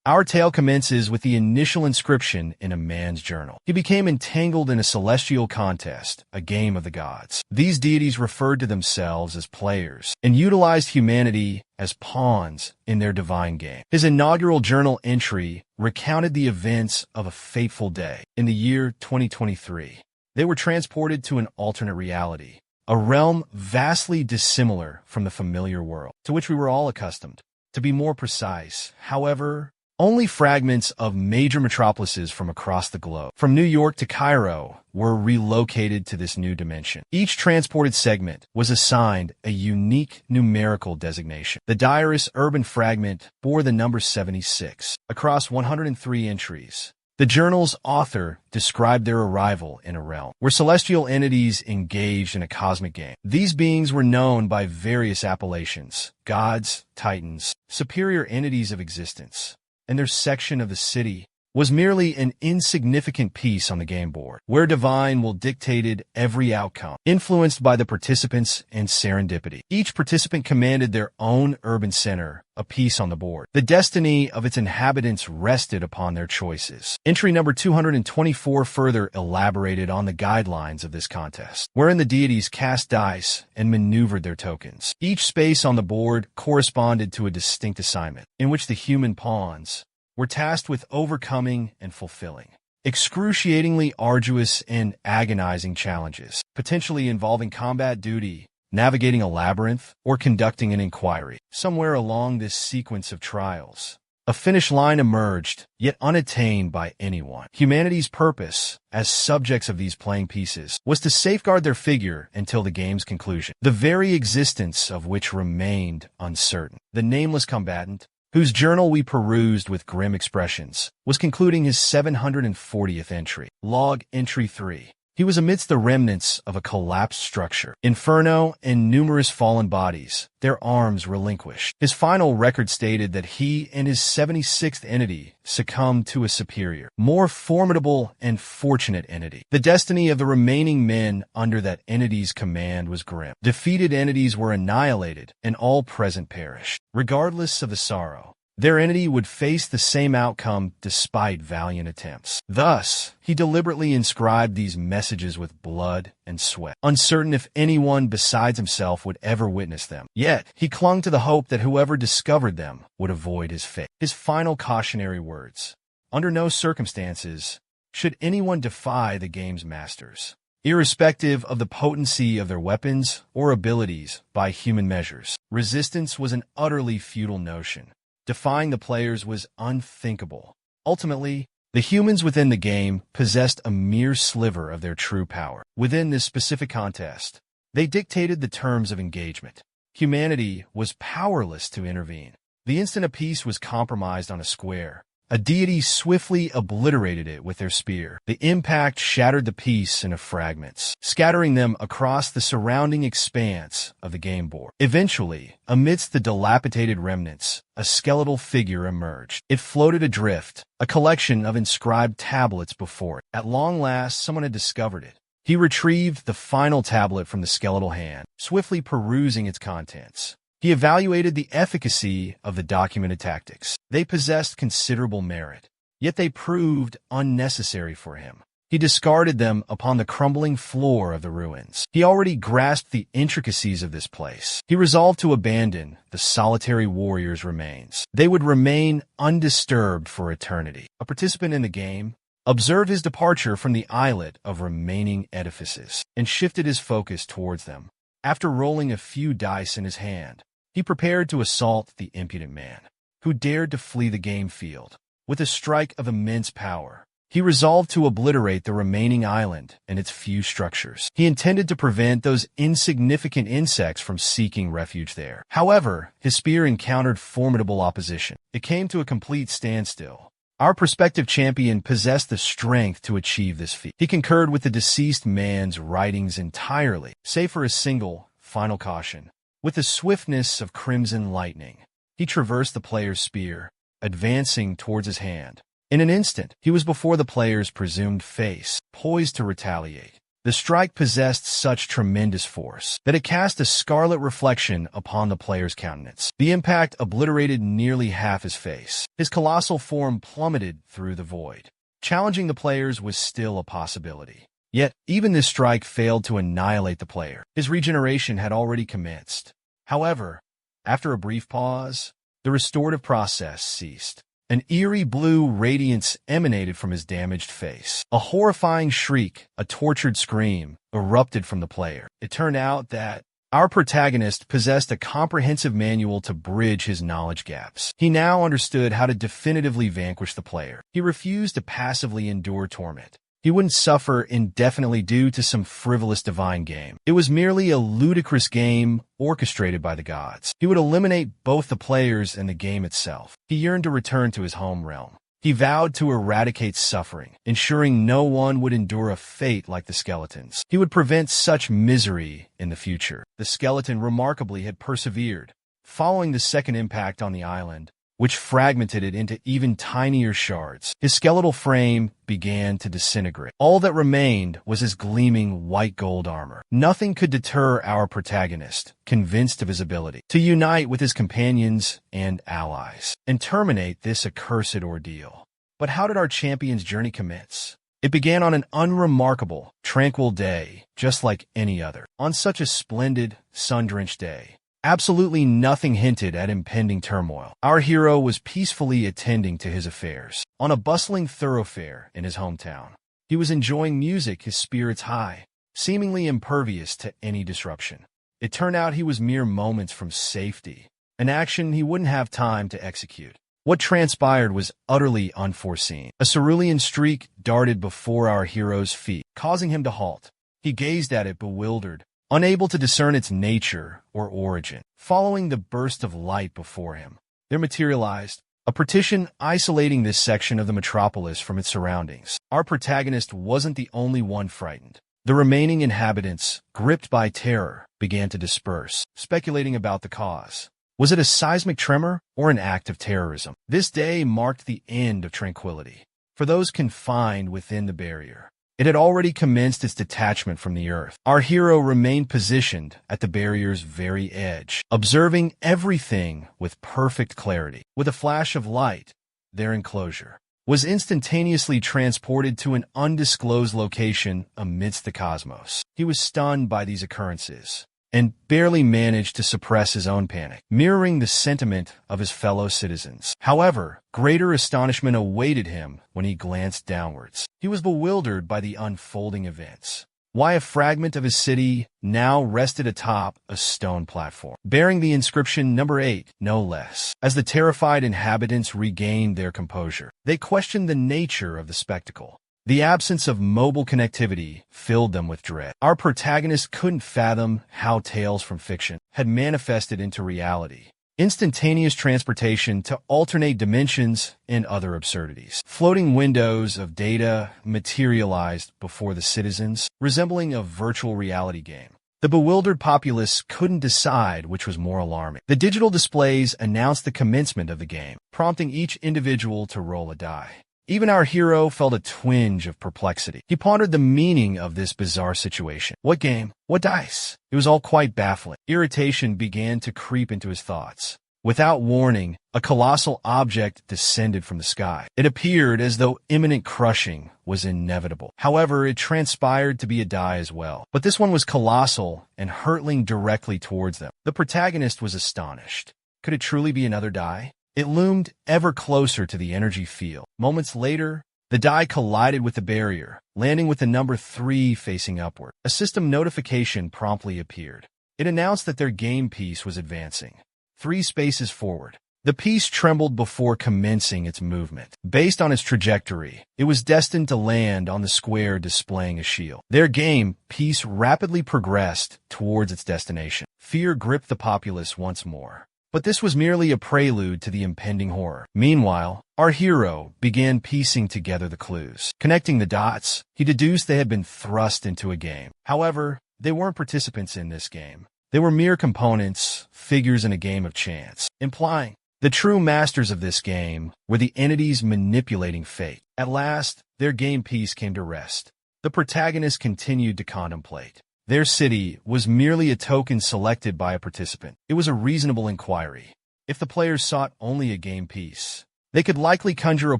Our tale commences with the initial inscription in a man's journal. He became entangled in a celestial contest, a game of the gods. These deities referred to themselves as players and utilized humanity as pawns in their divine game. His inaugural journal entry recounted the events of a fateful day. In the year 2023, they were transported to an alternate reality, a realm vastly dissimilar from the familiar world to which we were all accustomed. To be more precise, however, only fragments of major metropolises from across the globe, from New York to Cairo, were relocated to this new dimension. Each transported segment was assigned a unique numerical designation. The Diarist urban fragment bore the number 76. Across 103 entries, the journal's author described their arrival in a realm where celestial entities engaged in a cosmic game. These beings were known by various appellations: gods, titans, superior entities of existence, and their section of the city was merely an insignificant piece on the game board, where divine will dictated every outcome, influenced by the participants and serendipity. Each participant commanded their own urban center, a piece on the board. The destiny of its inhabitants rested upon their choices. Entry number 224 further elaborated on the guidelines of this contest, wherein the deities cast dice and maneuvered their tokens. Each space on the board corresponded to a distinct assignment, in which the human pawns were tasked with overcoming and fulfilling excruciatingly arduous and agonizing challenges, potentially involving combat duty, navigating a labyrinth, or conducting an inquiry. Somewhere along this sequence of trials, a finish line emerged, yet unattained by anyone. Humanity's purpose, as subjects of these playing pieces, was to safeguard their figure until the game's conclusion, the very existence of which remained uncertain. The nameless combatant, whose journal we perused with grim expressions, was concluding his 740th entry. Log Entry 3. He was amidst the remnants of a collapsed structure, inferno, and numerous fallen bodies, their arms relinquished. His final record stated that he and his 76th entity succumbed to a superior, more formidable and fortunate entity. The destiny of the remaining men under that entity's command was grim. Defeated entities were annihilated, and all present perished. Regardless of the sorrow, their entity would face the same outcome despite valiant attempts. Thus, he deliberately inscribed these messages with blood and sweat, uncertain if anyone besides himself would ever witness them. Yet, he clung to the hope that whoever discovered them would avoid his fate. His final cautionary words: under no circumstances should anyone defy the game's masters, irrespective of the potency of their weapons or abilities by human measures. Resistance was an utterly futile notion. Defying the players was unthinkable. Ultimately, the humans within the game possessed a mere sliver of their true power. Within this specific contest, they dictated the terms of engagement. Humanity was powerless to intervene. The instant a piece was compromised on a square, a deity swiftly obliterated it with their spear. The impact shattered the piece into fragments, scattering them across the surrounding expanse of the game board. Eventually, amidst the dilapidated remnants, a skeletal figure emerged. It floated adrift, a collection of inscribed tablets before it. At long last, someone had discovered it. He retrieved the final tablet from the skeletal hand, swiftly perusing its contents. He evaluated the efficacy of the documented tactics. They possessed considerable merit, yet they proved unnecessary for him. He discarded them upon the crumbling floor of the ruins. He already grasped the intricacies of this place. He resolved to abandon the solitary warrior's remains. They would remain undisturbed for eternity. A participant in the game observed his departure from the islet of remaining edifices and shifted his focus towards them. After rolling a few dice in his hand, he prepared to assault the impudent man, who dared to flee the game field. With a strike of immense power, he resolved to obliterate the remaining island and its few structures. He intended to prevent those insignificant insects from seeking refuge there. However, his spear encountered formidable opposition. It came to a complete standstill. Our prospective champion possessed the strength to achieve this feat. He concurred with the deceased man's writings entirely, save for a single, final caution. With the swiftness of crimson lightning, he traversed the player's spear, advancing towards his hand. In an instant, he was before the player's presumed face, poised to retaliate. The strike possessed such tremendous force that it cast a scarlet reflection upon the player's countenance. The impact obliterated nearly half his face. His colossal form plummeted through the void. Challenging the players was still a possibility. Yet, even this strike failed to annihilate the player. His regeneration had already commenced. However, after a brief pause, the restorative process ceased. An eerie blue radiance emanated from his damaged face. A horrifying shriek, a tortured scream, erupted from the player. It turned out that our protagonist possessed a comprehensive manual to bridge his knowledge gaps. He now understood how to definitively vanquish the player. He refused to passively endure torment. He wouldn't suffer indefinitely due to some frivolous divine game. It was merely a ludicrous game orchestrated by the gods. He would eliminate both the players and the game itself. He yearned to return to his home realm. He vowed to eradicate suffering, ensuring no one would endure a fate like the skeletons. He would prevent such misery in the future. The skeleton remarkably had persevered. Following the second impact on the island, which fragmented it into even tinier shards, his skeletal frame began to disintegrate. All that remained was his gleaming white gold armor. Nothing could deter our protagonist, convinced of his ability to unite with his companions and allies and terminate this accursed ordeal. But how did our champion's journey commence? It began on an unremarkable, tranquil day, just like any other. On such a splendid, sun-drenched day, absolutely nothing hinted at impending turmoil. Our hero was peacefully attending to his affairs on a bustling thoroughfare in his hometown. He was enjoying music, his spirits high, seemingly impervious to any disruption. It turned out he was mere moments from safety, an action he wouldn't have time to execute. What transpired was utterly unforeseen. A cerulean streak darted before our hero's feet, causing him to halt. He gazed at it bewildered, unable to discern its nature or origin. Following the burst of light before him, there materialized a partition isolating this section of the metropolis from its surroundings. Our protagonist wasn't the only one frightened. The remaining inhabitants, gripped by terror, began to disperse, speculating about the cause. Was it a seismic tremor or an act of terrorism? This day marked the end of tranquility for those confined within the barrier. It had already commenced its detachment from the earth. Our hero remained positioned at the barrier's very edge, observing everything with perfect clarity. With a flash of light, their enclosure was instantaneously transported to an undisclosed location amidst the cosmos. He was stunned by these occurrences and barely managed to suppress his own panic, mirroring the sentiment of his fellow citizens. However, greater astonishment awaited him when he glanced downwards. He was bewildered by the unfolding events. Why a fragment of his city now rested atop a stone platform, bearing the inscription number 8, no less. As the terrified inhabitants regained their composure, they questioned the nature of the spectacle. The absence of mobile connectivity filled them with dread. Our protagonist couldn't fathom how tales from fiction had manifested into reality. Instantaneous transportation to alternate dimensions and other absurdities. Floating windows of data materialized before the citizens, resembling a virtual reality game. The bewildered populace couldn't decide which was more alarming. The digital displays announced the commencement of the game, prompting each individual to roll a die. Even our hero felt a twinge of perplexity. He pondered the meaning of this bizarre situation. What game? What dice? It was all quite baffling. Irritation began to creep into his thoughts. Without warning, a colossal object descended from the sky. It appeared as though imminent crushing was inevitable. However, it transpired to be a die as well. But this one was colossal and hurtling directly towards them. The protagonist was astonished. Could it truly be another die? It loomed ever closer to the energy field. Moments later, the die collided with the barrier, landing with the number 3 facing upward. A system notification promptly appeared. It announced that their game piece was advancing 3 spaces forward. The piece trembled before commencing its movement. Based on its trajectory, it was destined to land on the square displaying a shield. Their game piece rapidly progressed towards its destination. Fear gripped the populace once more. But this was merely a prelude to the impending horror. Meanwhile, our hero began piecing together the clues. Connecting the dots, he deduced they had been thrust into a game. However, they weren't participants in this game. They were mere components, figures in a game of chance, implying the true masters of this game were the entities manipulating fate. At last, their game piece came to rest. the protagonist continued to contemplate. Their city was merely a token selected by a participant. It was a reasonable inquiry. If the players sought only a game piece, they could likely conjure a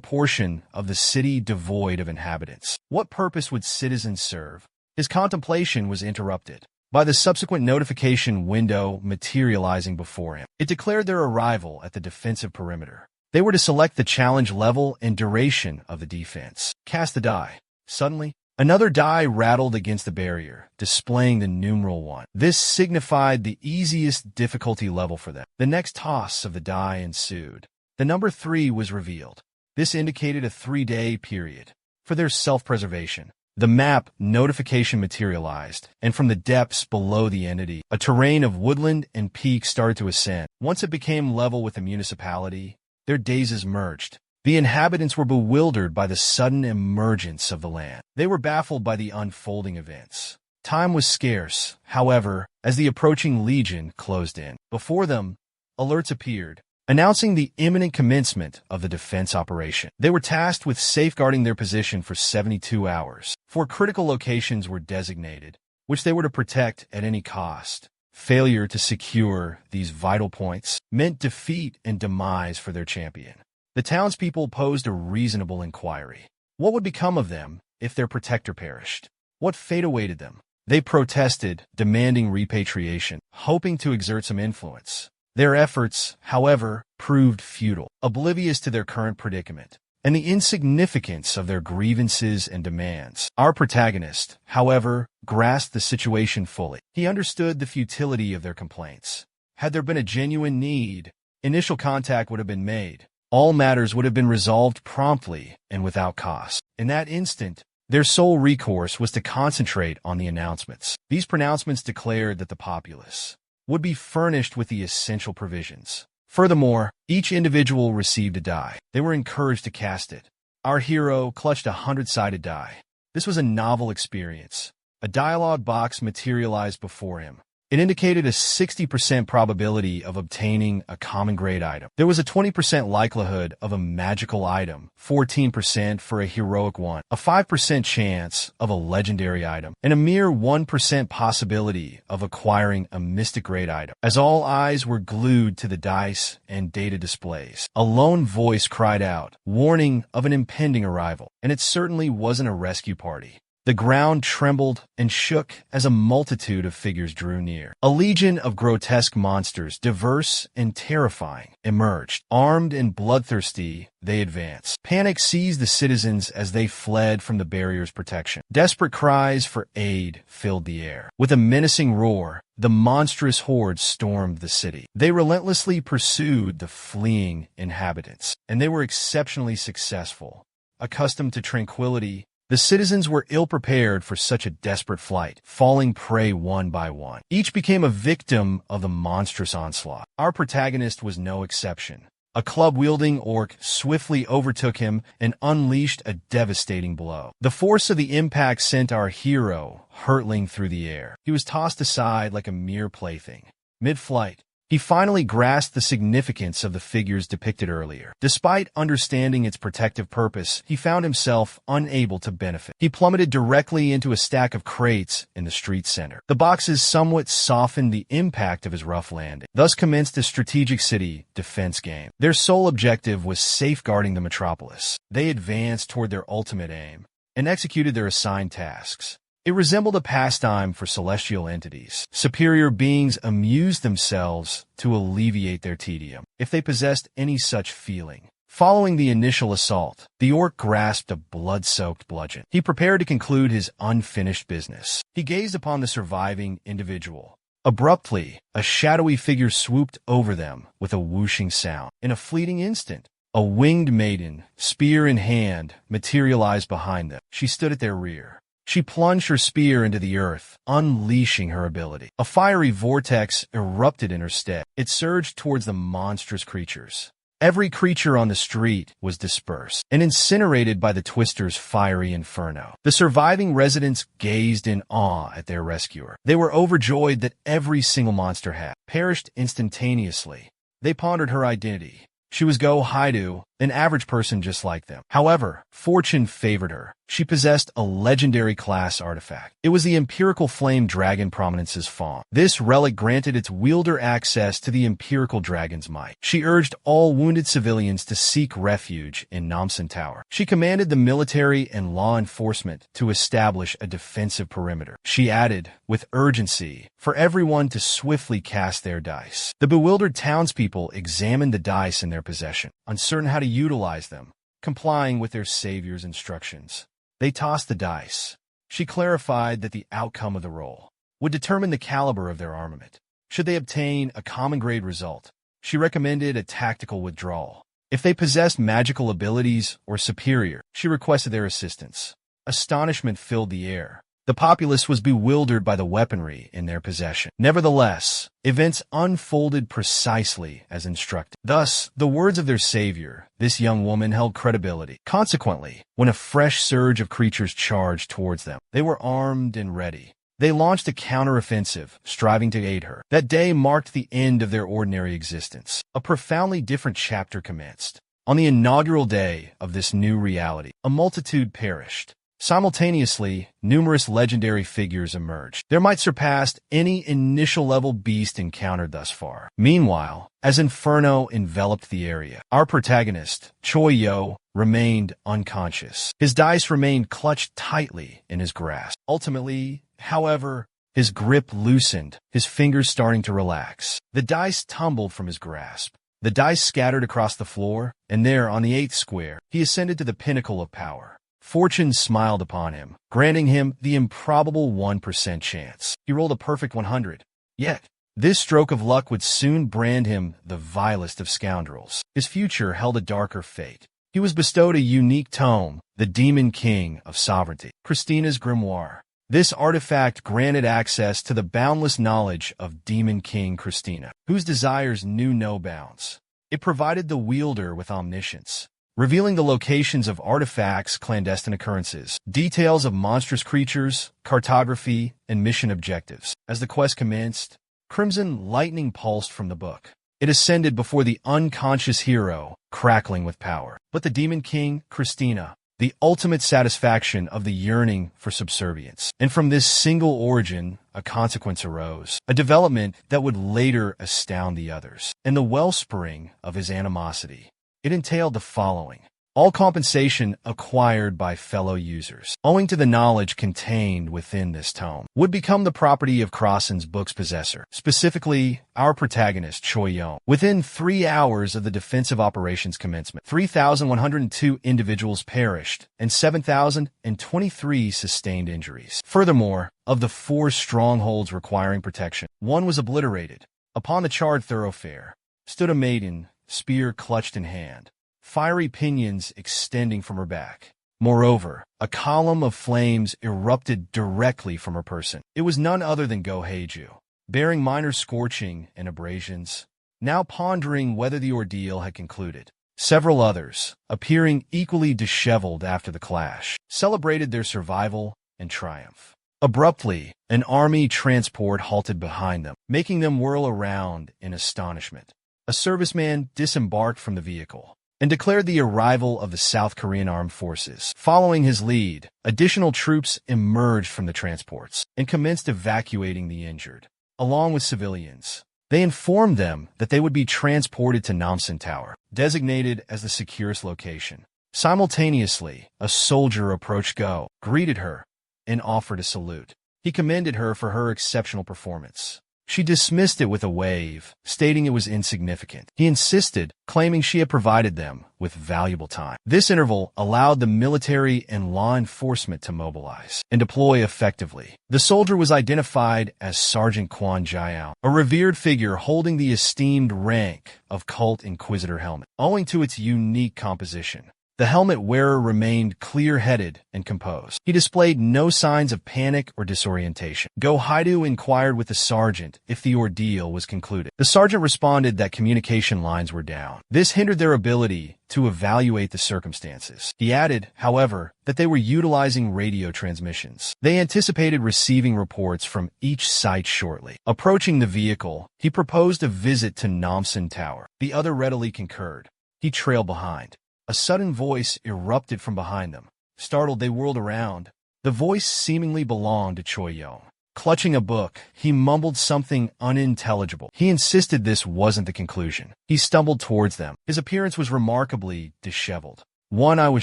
portion of the city devoid of inhabitants. What purpose would citizens serve? His contemplation was interrupted by the subsequent notification window materializing before him. It declared their arrival at the defensive perimeter. They were to select the challenge level and duration of the defense. Cast the die. Suddenly, another die rattled against the barrier, displaying the numeral 1. This signified the easiest difficulty level for them. The next toss of the die ensued. The number 3 was revealed. This indicated a 3-day period for their self-preservation. The map notification materialized, and from the depths below the entity, a terrain of woodland and peaks started to ascend. Once it became level with the municipality, their dazes merged. The inhabitants were bewildered by the sudden emergence of the land. They were baffled by the unfolding events. Time was scarce, however, as the approaching legion closed in. Before them, alerts appeared, announcing the imminent commencement of the defense operation. They were tasked with safeguarding their position for 72 hours. 4 critical locations were designated, which they were to protect at any cost. Failure to secure these vital points meant defeat and demise for their champion. The townspeople posed a reasonable inquiry. What would become of them if their protector perished? What fate awaited them? They protested, demanding repatriation, hoping to exert some influence. Their efforts, however, proved futile, oblivious to their current predicament and the insignificance of their grievances and demands. Our protagonist, however, grasped the situation fully. He understood the futility of their complaints. Had there been a genuine need, initial contact would have been made. All matters would have been resolved promptly and without cost. In that instant, their sole recourse was to concentrate on the announcements. These pronouncements declared that the populace would be furnished with the essential provisions. Furthermore, each individual received a die. They were encouraged to cast it. Our hero clutched a 100-sided die. This was a novel experience. A dialogue box materialized before him. It indicated a 60% probability of obtaining a common grade item. There was a 20% likelihood of a magical item, 14% for a heroic one, a 5% chance of a legendary item, and a mere 1% possibility of acquiring a mystic grade item. As all eyes were glued to the dice and data displays, a lone voice cried out, warning of an impending arrival, and it certainly wasn't a rescue party. The ground trembled and shook as a multitude of figures drew near. A legion of grotesque monsters, diverse and terrifying, emerged. Armed and bloodthirsty, they advanced. Panic seized the citizens as they fled from the barrier's protection. Desperate cries for aid filled the air. With a menacing roar, the monstrous horde stormed the city. They relentlessly pursued the fleeing inhabitants, and they were exceptionally successful. Accustomed to tranquility, the citizens were ill-prepared for such a desperate flight, falling prey one by one. Each became a victim of the monstrous onslaught. Our protagonist was no exception. A club-wielding orc swiftly overtook him and unleashed a devastating blow. The force of the impact sent our hero hurtling through the air. He was tossed aside like a mere plaything. Mid-flight, he finally grasped the significance of the figures depicted earlier. Despite understanding its protective purpose, he found himself unable to benefit. He plummeted directly into a stack of crates in the street center. The boxes somewhat softened the impact of his rough landing. Thus commenced a strategic city defense game. Their sole objective was safeguarding the metropolis. They advanced toward their ultimate aim and executed their assigned tasks. It resembled a pastime for celestial entities. Superior beings amused themselves to alleviate their tedium, if they possessed any such feeling. Following the initial assault, the orc grasped a blood-soaked bludgeon. He prepared to conclude his unfinished business. He gazed upon the surviving individual. Abruptly, a shadowy figure swooped over them with a whooshing sound. In a fleeting instant, a winged maiden, spear in hand, materialized behind them. She stood at their rear. She plunged her spear into the earth, unleashing her ability. A fiery vortex erupted in her stead. It surged towards the monstrous creatures. Every creature on the street was dispersed and incinerated by the twister's fiery inferno. The surviving residents gazed in awe at their rescuer. They were overjoyed that every single monster had perished instantaneously. They pondered her identity. She was Go Haidu, an average person just like them. However, fortune favored her. She possessed a legendary class artifact. It was the Empirical Flame Dragon Prominence's Fawn. This relic granted its wielder access to the Empirical Dragon's might. She urged all wounded civilians to seek refuge in Namsen Tower. She commanded the military and law enforcement to establish a defensive perimeter. She added, with urgency, for everyone to swiftly cast their dice. The bewildered townspeople examined the dice in their possession, uncertain how to utilize them, complying with their savior's instructions. They tossed the dice. She clarified that the outcome of the roll would determine the caliber of their armament. Should they obtain a common grade result, she recommended a tactical withdrawal. If they possessed magical abilities or superior, she requested their assistance. Astonishment filled the air. The populace was bewildered by the weaponry in their possession. Nevertheless, events unfolded precisely as instructed. Thus, the words of their savior, this young woman, held credibility. Consequently, when a fresh surge of creatures charged towards them, they were armed and ready. They launched a counteroffensive, striving to aid her. That day marked the end of their ordinary existence. A profoundly different chapter commenced. On the inaugural day of this new reality, a multitude perished. Simultaneously, numerous legendary figures emerged. Their might surpassed any initial-level beast encountered thus far. Meanwhile, as Inferno enveloped the area, our protagonist, Choi Yo, remained unconscious. His dice remained clutched tightly in his grasp. Ultimately, however, his grip loosened, his fingers starting to relax. The dice tumbled from his grasp. The dice scattered across the floor, and there, on the 8th square, he ascended to the pinnacle of power. Fortune smiled upon him, granting him the improbable 1% chance. He rolled a perfect 100. Yet, this stroke of luck would soon brand him the vilest of scoundrels. His future held a darker fate. He was bestowed a unique tome, the Demon King of Sovereignty, Christina's Grimoire. This artifact granted access to the boundless knowledge of Demon King Christina, whose desires knew no bounds. It provided the wielder with omniscience, revealing the locations of artifacts, clandestine occurrences, details of monstrous creatures, cartography, and mission objectives. As the quest commenced, crimson lightning pulsed from the book. It ascended before the unconscious hero, crackling with power. But the Demon King, Christina, the ultimate satisfaction of the yearning for subservience. And from this single origin, a consequence arose, a development that would later astound the others. And the wellspring of his animosity, it entailed the following: all compensation acquired by fellow users, owing to the knowledge contained within this tome, would become the property of Crossan's book's possessor, specifically our protagonist, Choi Yeon. Within 3 hours of the defensive operations commencement, 3,102 individuals perished and 7,023 sustained injuries. Furthermore, of the 4 strongholds requiring protection, 1 was obliterated. Upon the charred thoroughfare stood a maiden, spear clutched in hand, fiery pinions extending from her back. Moreover, a column of flames erupted directly from her person. It was none other than Go Heiju, bearing minor scorching and abrasions, now pondering whether the ordeal had concluded. Several others, appearing equally disheveled after the clash, celebrated their survival and triumph. Abruptly, an army transport halted behind them, making them whirl around in astonishment. A serviceman disembarked from the vehicle and declared the arrival of the South Korean armed forces. Following his lead, additional troops emerged from the transports and commenced evacuating the injured, along with civilians. They informed them that they would be transported to Namsen Tower, designated as the securest location. Simultaneously, a soldier approached Go, greeted her, and offered a salute. He commended her for her exceptional performance. She dismissed it with a wave, stating it was insignificant. He insisted, claiming she had provided them with valuable time. This interval allowed the military and law enforcement to mobilize and deploy effectively. The soldier was identified as Sergeant Kwon Jiao, a revered figure holding the esteemed rank of Cult Inquisitor helmet. Owing to its unique composition, the helmet wearer remained clear-headed and composed. He displayed no signs of panic or disorientation. Go Haidu inquired with the sergeant if the ordeal was concluded. The sergeant responded that communication lines were down. This hindered their ability to evaluate the circumstances. He added, however, that they were utilizing radio transmissions. They anticipated receiving reports from each site shortly. Approaching the vehicle, he proposed a visit to Namsen Tower. The other readily concurred. He trailed behind. A sudden voice erupted from behind them. Startled, they whirled around. The voice seemingly belonged to Choi Young. Clutching a book, he mumbled something unintelligible. He insisted this wasn't the conclusion. He stumbled towards them. His appearance was remarkably disheveled. One eye was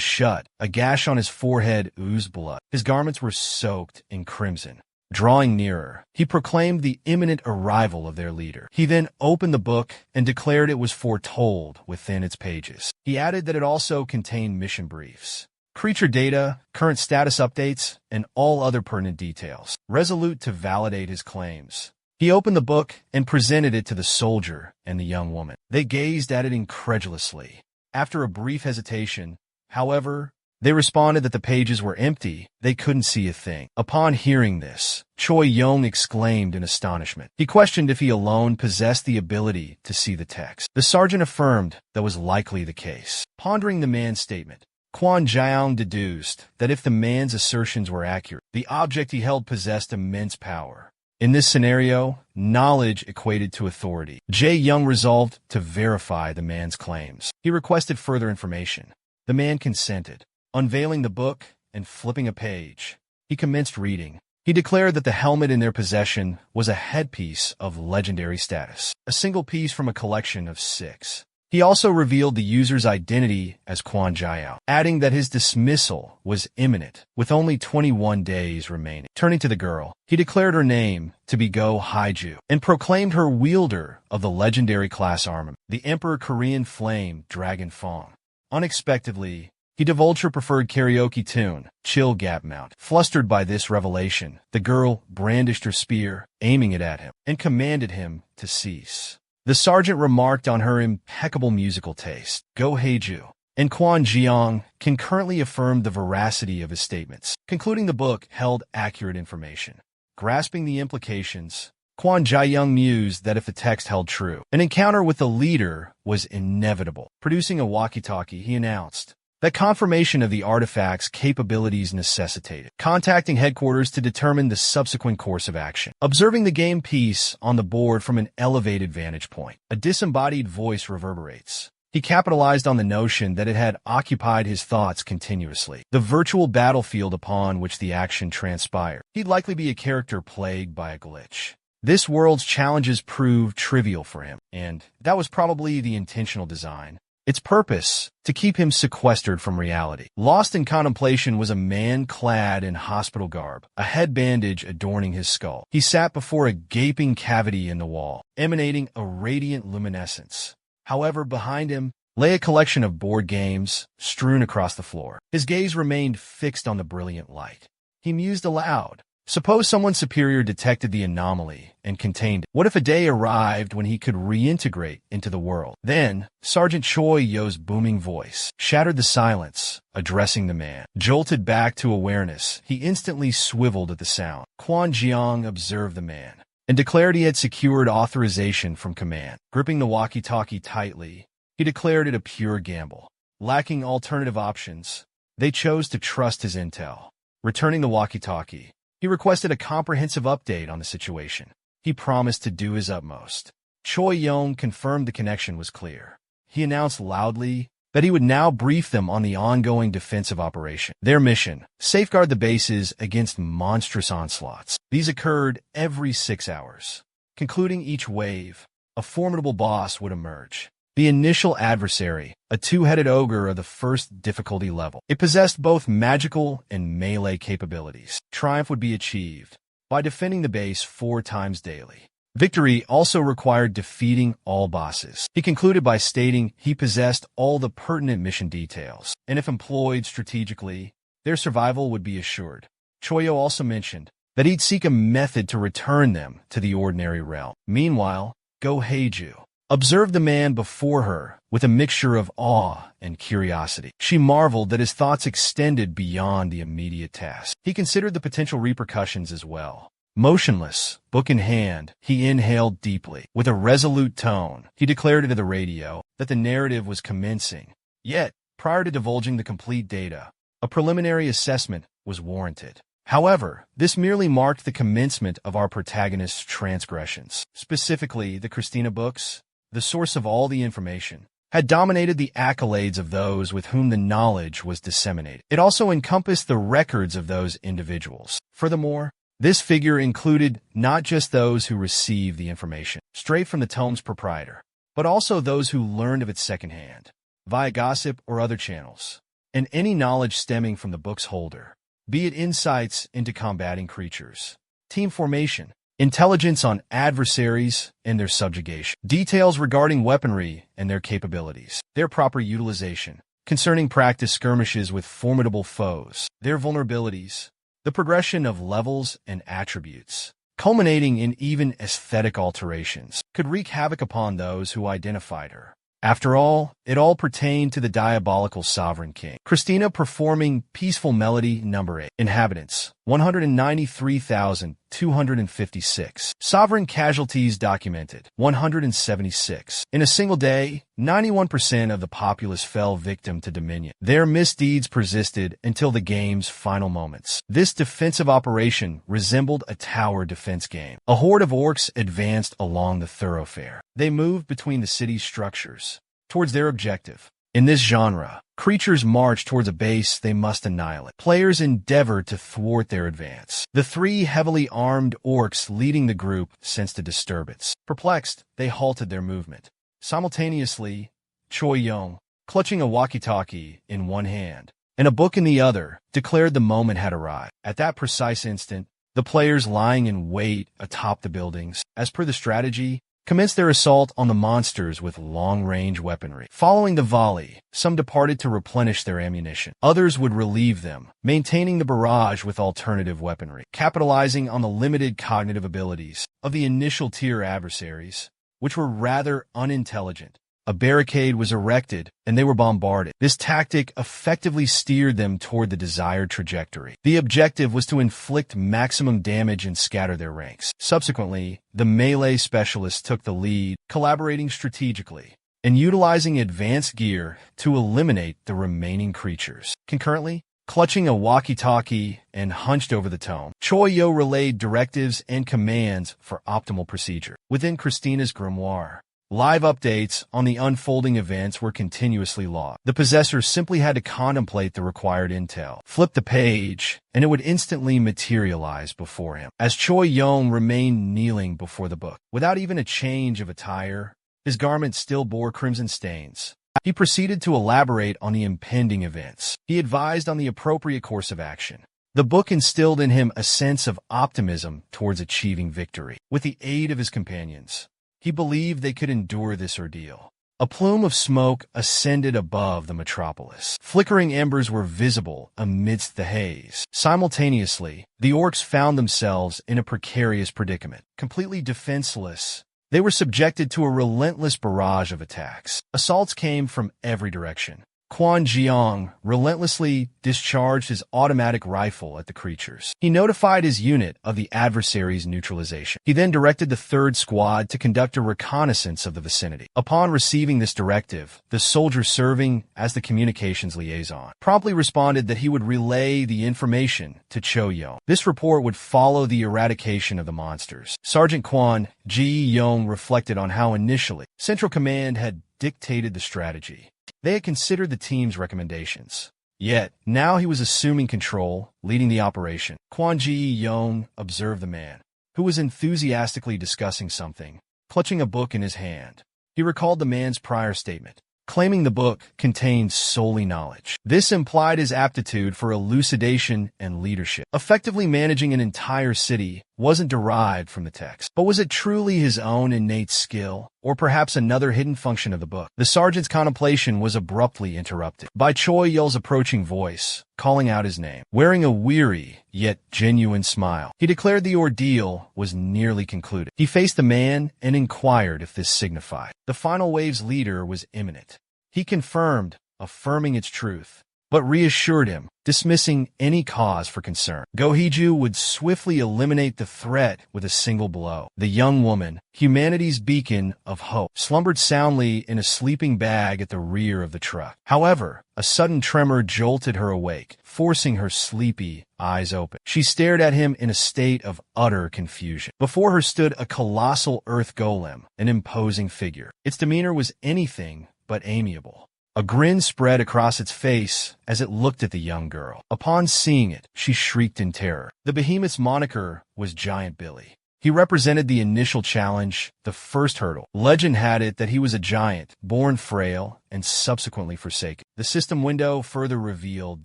shut. A gash on his forehead oozed blood. His garments were soaked in crimson. Drawing nearer, he proclaimed the imminent arrival of their leader. He then opened the book and declared it was foretold within its pages. He added that it also contained mission briefs, creature data, current status updates, and all other pertinent details. Resolute to validate his claims, he opened the book and presented it to the soldier and the young woman. They gazed at it incredulously. After a brief hesitation, however, they responded that the pages were empty. They couldn't see a thing. Upon hearing this, Choi Young exclaimed in astonishment. He questioned if he alone possessed the ability to see the text. The sergeant affirmed that was likely the case. Pondering the man's statement, Kwon Jiang deduced that if the man's assertions were accurate, the object he held possessed immense power. In this scenario, knowledge equated to authority. Jae Young resolved to verify the man's claims. He requested further information. The man consented. Unveiling the book and flipping a page, he commenced reading. He declared that the helmet in their possession was a headpiece of legendary status, a single piece from a collection of 6. He also revealed the user's identity as Kwon Jiao, adding that his dismissal was imminent, with only 21 days remaining. Turning to the girl, he declared her name to be Go Haiju, and proclaimed her wielder of the legendary class armament, the Emperor Korean Flame Dragon Fong. Unexpectedly, he divulged her preferred karaoke tune, Chill Gap Mount. Flustered by this revelation, the girl brandished her spear, aiming it at him, and commanded him to cease. The sergeant remarked on her impeccable musical taste. Go Haiju and Kwon Jiang concurrently affirmed the veracity of his statements, concluding the book held accurate information. Grasping the implications, Kwon Jiang mused that if the text held true, an encounter with the leader was inevitable. Producing a walkie-talkie, he announced that confirmation of the artifact's capabilities necessitated contacting headquarters to determine the subsequent course of action. Observing the game piece on the board from an elevated vantage point, a disembodied voice reverberates. He capitalized on the notion that it had occupied his thoughts continuously, the virtual battlefield upon which the action transpired. He'd likely be a character plagued by a glitch. This world's challenges proved trivial for him, and that was probably the intentional design. Its purpose, to keep him sequestered from reality. Lost in contemplation was a man clad in hospital garb, a head bandage adorning his skull. He sat before a gaping cavity in the wall, emanating a radiant luminescence. However, behind him lay a collection of board games strewn across the floor. His gaze remained fixed on the brilliant light. He mused aloud. Suppose someone superior detected the anomaly and contained it. What if a day arrived when he could reintegrate into the world? Then, Sergeant Choi Yo's booming voice shattered the silence, addressing the man. Jolted back to awareness, he instantly swiveled at the sound. Kwon Jiang observed the man and declared he had secured authorization from command. Gripping the walkie-talkie tightly, he declared it a pure gamble. Lacking alternative options, they chose to trust his intel. Returning the walkie-talkie, he requested a comprehensive update on the situation. He promised to do his utmost. Choi Young confirmed the connection was clear. He announced loudly that he would now brief them on the ongoing defensive operation. Their mission, safeguard the bases against monstrous onslaughts. These occurred every 6 hours. Concluding each wave, a formidable boss would emerge. The initial adversary, a two-headed ogre of the first difficulty level. It possessed both magical and melee capabilities. Triumph would be achieved by defending the base 4 times daily. Victory also required defeating all bosses. He concluded by stating he possessed all the pertinent mission details, and if employed strategically, their survival would be assured. Choyo also mentioned that he'd seek a method to return them to the ordinary realm. Meanwhile, Go Haiju observed the man before her with a mixture of awe and curiosity. She marveled that his thoughts extended beyond the immediate task. He considered the potential repercussions as well. Motionless, book in hand, he inhaled deeply. With a resolute tone, he declared into the radio that the narrative was commencing. Yet, prior to divulging the complete data, a preliminary assessment was warranted. However, this merely marked the commencement of our protagonist's transgressions. Specifically, the Christina books, the source of all the information, had dominated the accolades of those with whom the knowledge was disseminated. It also encompassed the records of those individuals. Furthermore, this figure included not just those who received the information straight from the tome's proprietor, but also those who learned of it secondhand, via gossip or other channels, and any knowledge stemming from the book's holder, be it insights into combating creatures, team formation, intelligence on adversaries and their subjugation, details regarding weaponry and their capabilities, their proper utilization, concerning practice skirmishes with formidable foes, their vulnerabilities, the progression of levels and attributes, culminating in even aesthetic alterations, could wreak havoc upon those who identified her. After all, it all pertained to the diabolical sovereign king. Christina performing Peaceful Melody No. 8. Inhabitants, 193,256. Sovereign casualties documented, 176. In a single day, 91% of the populace fell victim to Dominion. Their misdeeds persisted until the game's final moments. This defensive operation resembled a tower defense game. A horde of orcs advanced along the thoroughfare. They moved between the city's structures, towards their objective. In this genre, creatures march towards a base they must annihilate. Players endeavor to thwart their advance. The three heavily armed orcs leading the group sensed a disturbance. Perplexed, they halted their movement. Simultaneously, Choi Yong, clutching a walkie-talkie in one hand and a book in the other, declared the moment had arrived. At that precise instant, the players lying in wait atop the buildings, as per the strategy, commenced their assault on the monsters with long-range weaponry. Following the volley, some departed to replenish their ammunition. Others would relieve them, maintaining the barrage with alternative weaponry. Capitalizing on the limited cognitive abilities of the initial tier adversaries, which were rather unintelligent, a barricade was erected, and they were bombarded. This tactic effectively steered them toward the desired trajectory. The objective was to inflict maximum damage and scatter their ranks. Subsequently, the melee specialists took the lead, collaborating strategically and utilizing advanced gear to eliminate the remaining creatures. Concurrently, clutching a walkie-talkie and hunched over the tome, Choi Yo relayed directives and commands for optimal procedure. Within Christina's grimoire, live updates on the unfolding events were continuously logged. The possessor simply had to contemplate the required intel, flip the page, and it would instantly materialize before him. As Choi Yong remained kneeling before the book, without even a change of attire, his garments still bore crimson stains. He proceeded to elaborate on the impending events. He advised on the appropriate course of action. The book instilled in him a sense of optimism towards achieving victory. With the aid of his companions, he believed they could endure this ordeal. A plume of smoke ascended above the metropolis. Flickering embers were visible amidst the haze. Simultaneously, the orcs found themselves in a precarious predicament. Completely defenseless, they were subjected to a relentless barrage of attacks. Assaults came from every direction. Quan Jiang relentlessly discharged his automatic rifle at the creatures. He notified his unit of the adversary's neutralization. He then directed the third squad to conduct a reconnaissance of the vicinity. Upon receiving this directive, the soldier serving as the communications liaison promptly responded that he would relay the information to Cho Yong. This report would follow the eradication of the monsters. Sergeant Quan Ji Yong reflected on how initially Central Command had dictated the strategy. They had considered the team's recommendations. Yet, now he was assuming control, leading the operation. Quan Ji Yong observed the man, who was enthusiastically discussing something, clutching a book in his hand. He recalled the man's prior statement, claiming the book contained solely knowledge. This implied his aptitude for elucidation and leadership. Effectively managing an entire city wasn't derived from the text, but was it truly his own innate skill, or perhaps another hidden function of the book? The sergeant's contemplation was abruptly interrupted by Choi Yul's approaching voice, calling out his name. Wearing a weary, yet genuine smile, he declared the ordeal was nearly concluded. He faced the man and inquired if this signified the final wave's leader was imminent. He confirmed, affirming its truth, but reassured him, dismissing any cause for concern. Gohiju would swiftly eliminate the threat with a single blow. The young woman, humanity's beacon of hope, slumbered soundly in a sleeping bag at the rear of the truck. However, a sudden tremor jolted her awake, forcing her sleepy eyes open. She stared at him in a state of utter confusion. Before her stood a colossal earth golem, an imposing figure. Its demeanor was anything but amiable. A grin spread across its face as it looked at the young girl. Upon seeing it, she shrieked in terror. The behemoth's moniker was Giant Billy. He represented the initial challenge, the first hurdle. Legend had it that he was a giant, born frail, and subsequently forsaken. The system window further revealed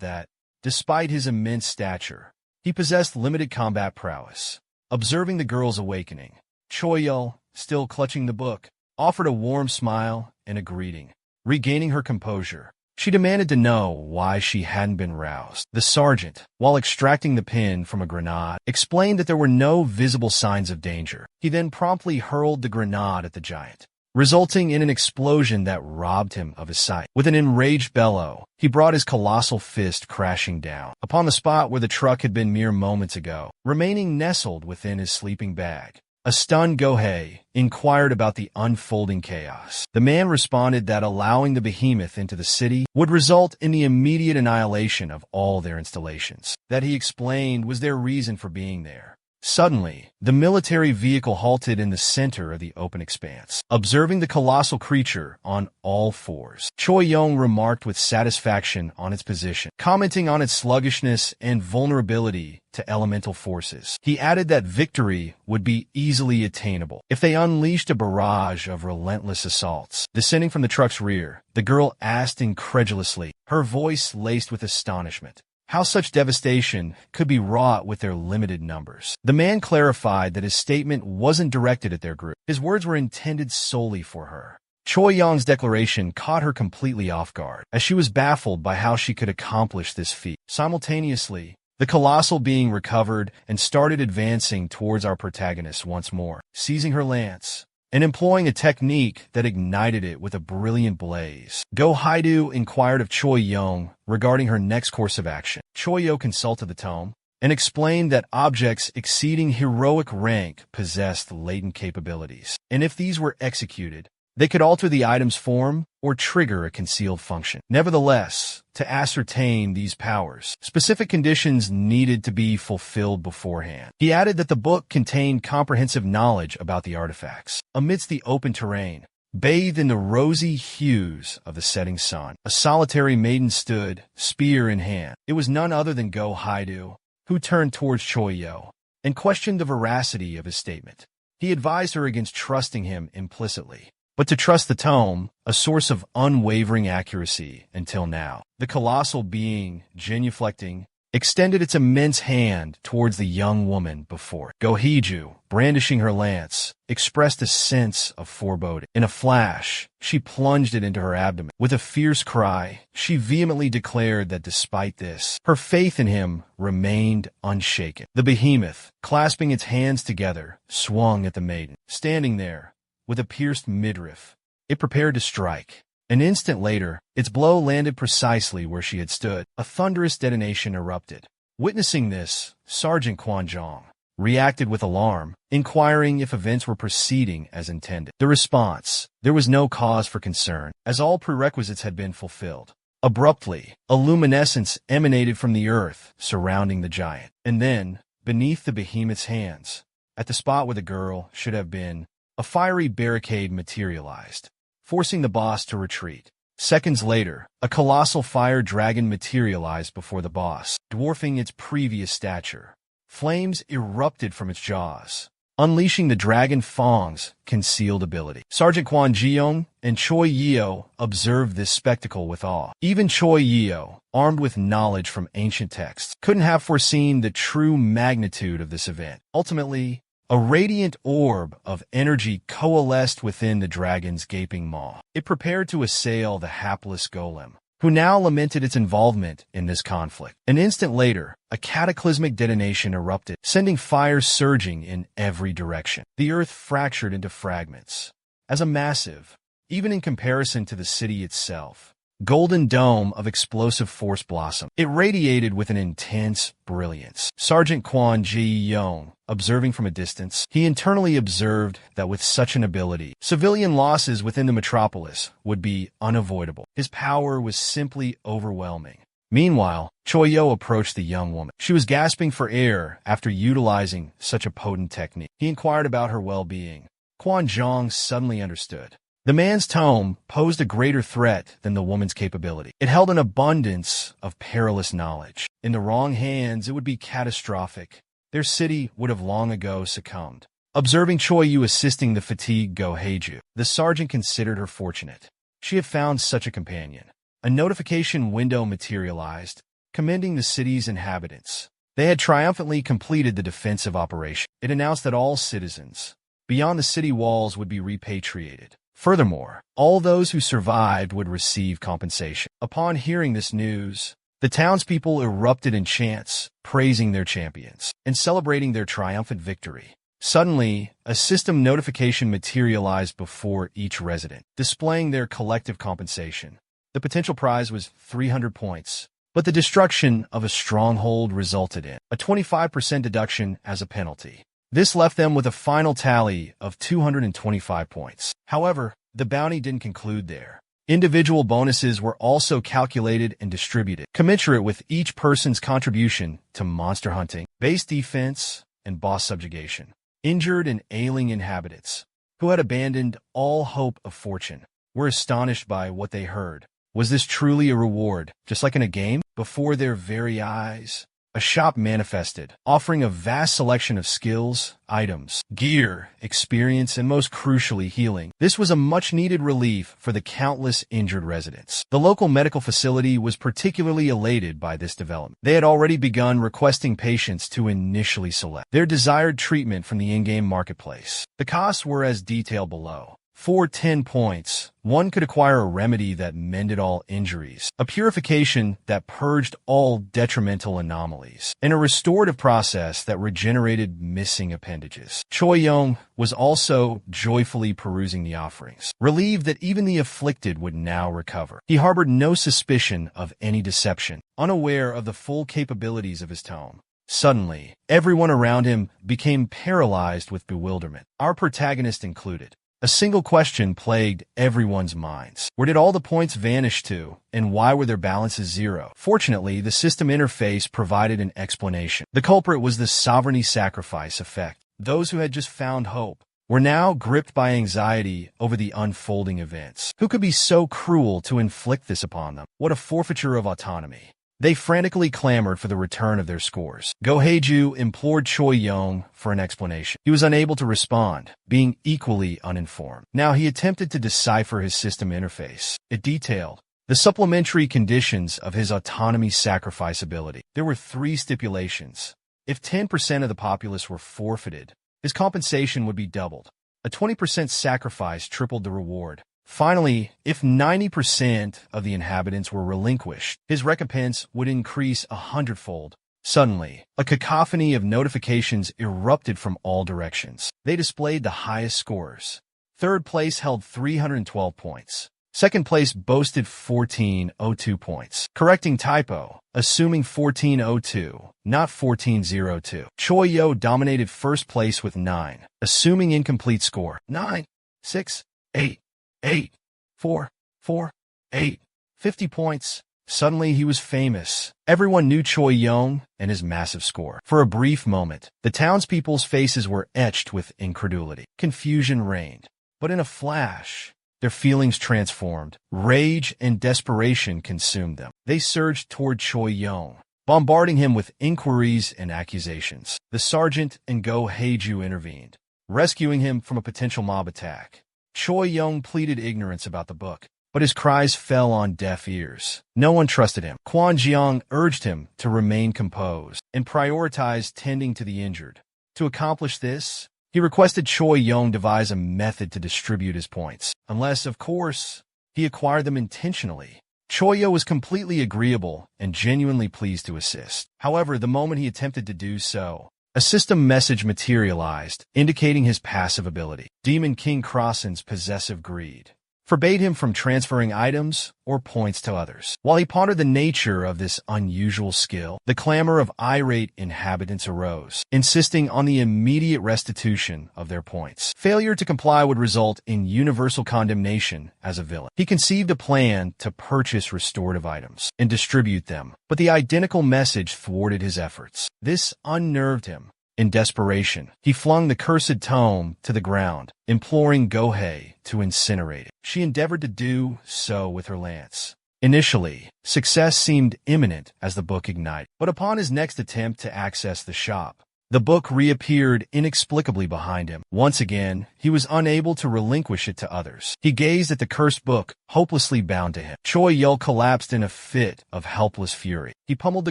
that, despite his immense stature, he possessed limited combat prowess. Observing the girl's awakening, Choyol, still clutching the book, offered a warm smile and a greeting. Regaining her composure, she demanded to know why she hadn't been roused. The sergeant, while extracting the pin from a grenade, explained that there were no visible signs of danger. He then promptly hurled the grenade at the giant, resulting in an explosion that robbed him of his sight. With an enraged bellow, he brought his colossal fist crashing down upon the spot where the truck had been mere moments ago, remaining nestled within his sleeping bag. A stunned Gohei inquired about the unfolding chaos. The man responded that allowing the behemoth into the city would result in the immediate annihilation of all their installations. That, he explained, was their reason for being there. Suddenly, the military vehicle halted in the center of the open expanse. Observing the colossal creature on all fours, Choi Yong remarked with satisfaction on its position, commenting on its sluggishness and vulnerability to elemental forces. He added that victory would be easily attainable if they unleashed a barrage of relentless assaults. Descending from the truck's rear, the girl asked incredulously, her voice laced with astonishment, how such devastation could be wrought with their limited numbers. The man clarified that his statement wasn't directed at their group. His words were intended solely for her. Choi Yong's declaration caught her completely off guard, as she was baffled by how she could accomplish this feat. Simultaneously, the colossal being recovered and started advancing towards our protagonist once more, seizing her lance and employing a technique that ignited it with a brilliant blaze. Go Haidu inquired of Choi Yong regarding her next course of action. Choi Yo consulted the tome and explained that objects exceeding heroic rank possessed latent capabilities, and if these were executed, they could alter the item's form or trigger a concealed function. Nevertheless, to ascertain these powers, specific conditions needed to be fulfilled beforehand. He added that the book contained comprehensive knowledge about the artifacts. Amidst the open terrain, bathed in the rosy hues of the setting sun, a solitary maiden stood, spear in hand. It was none other than Go Haidu, who turned towards Choi Yo and questioned the veracity of his statement. He advised her against trusting him implicitly, but to trust the tome, a source of unwavering accuracy until now. The colossal being, genuflecting, extended its immense hand towards the young woman before it. Gohiju, brandishing her lance, expressed a sense of foreboding. In a flash, she plunged it into her abdomen. With a fierce cry, she vehemently declared that despite this, her faith in him remained unshaken. The behemoth, clasping its hands together, swung at the maiden. Standing there, with a pierced midriff, it prepared to strike. An instant later, its blow landed precisely where she had stood. A thunderous detonation erupted. Witnessing this, Sergeant Quan Zhong reacted with alarm, inquiring if events were proceeding as intended. The response: there was no cause for concern, as all prerequisites had been fulfilled. Abruptly, a luminescence emanated from the earth surrounding the giant, and then, beneath the behemoth's hands, at the spot where the girl should have been, a fiery barricade materialized, forcing the boss to retreat. Seconds later, a colossal fire dragon materialized before the boss, dwarfing its previous stature. Flames erupted from its jaws, unleashing the dragon Fong's concealed ability. Sergeant Quan Jiong and Choi Yeo observed this spectacle with awe. Even Choi Yeo, armed with knowledge from ancient texts, couldn't have foreseen the true magnitude of this event. Ultimately, a radiant orb of energy coalesced within the dragon's gaping maw. It prepared to assail the hapless golem, who now lamented its involvement in this conflict. An instant later, a cataclysmic detonation erupted, sending fire surging in every direction. The earth fractured into fragments, as a massive, even in comparison to the city itself, golden dome of explosive force blossomed. It radiated with an intense brilliance. Sergeant Quan Ji Yong, observing from a distance, he internally observed that with such an ability, civilian losses within the metropolis would be unavoidable. His power was simply overwhelming. Meanwhile, Choi Yo approached the young woman. She was gasping for air after utilizing such a potent technique. He inquired about her well-being. Quan Zhong suddenly understood. The man's tome posed a greater threat than the woman's capability. It held an abundance of perilous knowledge. In the wrong hands, it would be catastrophic. Their city would have long ago succumbed. Observing Choi Yu assisting the fatigued Go Heiju, the sergeant considered her fortunate. She had found such a companion. A notification window materialized, commending the city's inhabitants. They had triumphantly completed the defensive operation. It announced that all citizens beyond the city walls would be repatriated. Furthermore, all those who survived would receive compensation. Upon hearing this news, the townspeople erupted in chants, praising their champions and celebrating their triumphant victory. Suddenly, a system notification materialized before each resident, displaying their collective compensation. The potential prize was 300 points, but the destruction of a stronghold resulted in a 25% deduction as a penalty. This left them with a final tally of 225 points. However, the bounty didn't conclude there. Individual bonuses were also calculated and distributed, commensurate with each person's contribution to monster hunting, base defense, and boss subjugation. Injured and ailing inhabitants, who had abandoned all hope of fortune, were astonished by what they heard. Was this truly a reward, just like in a game? Before their very eyes, a shop manifested, offering a vast selection of skills, items, gear, experience, and most crucially, healing. This was a much-needed relief for the countless injured residents. The local medical facility was particularly elated by this development. They had already begun requesting patients to initially select their desired treatment from the in-game marketplace. The costs were as detailed below. For 10 points, one could acquire a remedy that mended all injuries, a purification that purged all detrimental anomalies, and a restorative process that regenerated missing appendages. Choi Young was also joyfully perusing the offerings, relieved that even the afflicted would now recover. He harbored no suspicion of any deception, unaware of the full capabilities of his tome. Suddenly, everyone around him became paralyzed with bewilderment, our protagonist included. A single question plagued everyone's minds. Where did all the points vanish to, and why were their balances zero? Fortunately, the system interface provided an explanation. The culprit was the sovereignty sacrifice effect. Those who had just found hope were now gripped by anxiety over the unfolding events. Who could be so cruel to inflict this upon them? What a forfeiture of autonomy. They frantically clamored for the return of their scores. Go Heiju implored Choi Young for an explanation. He was unable to respond, being equally uninformed. Now he attempted to decipher his system interface. It detailed the supplementary conditions of his autonomy sacrifice ability. There were 3 stipulations. If 10% of the populace were forfeited, his compensation would be doubled. A 20% sacrifice tripled the reward. Finally, if 90% of the inhabitants were relinquished, his recompense would increase 100-fold. Suddenly, a cacophony of notifications erupted from all directions. They displayed the highest scores. Third place held 312 points. Second place boasted 1402 points. Correcting typo, assuming 1402, not 1402. Choi Yo dominated first place with 9, assuming incomplete score. 9, 6, 8. 8, 4, 4, 8, 50 points. Suddenly he was famous. Everyone knew Choi Young and his massive score. For a brief moment, the townspeople's faces were etched with incredulity. Confusion reigned. But in a flash, their feelings transformed. Rage and desperation consumed them. They surged toward Choi Young, bombarding him with inquiries and accusations. The sergeant and Go Heiju intervened, rescuing him from a potential mob attack. Choi Young pleaded ignorance about the book, but his cries fell on deaf ears. No one trusted him. Quan Jiang urged him to remain composed and prioritize tending to the injured. To accomplish this, he requested Choi Young devise a method to distribute his points, unless, of course, he acquired them intentionally. Choi Yo was completely agreeable and genuinely pleased to assist. However, the moment he attempted to do so, a system message materialized, indicating his passive ability. Demon King Crossen's possessive greed forbade him from transferring items or points to others. While he pondered the nature of this unusual skill, the clamor of irate inhabitants arose, insisting on the immediate restitution of their points. Failure to comply would result in universal condemnation as a villain. He conceived a plan to purchase restorative items and distribute them, but the identical message thwarted his efforts. This unnerved him. In desperation, he flung the cursed tome to the ground, imploring Gohei to incinerate it. She endeavored to do so with her lance. Initially, success seemed imminent as the book ignited, but upon his next attempt to access the shop, the book reappeared inexplicably behind him. Once again, he was unable to relinquish it to others. He gazed at the cursed book, hopelessly bound to him. Choi Yo collapsed in a fit of helpless fury. He pummeled the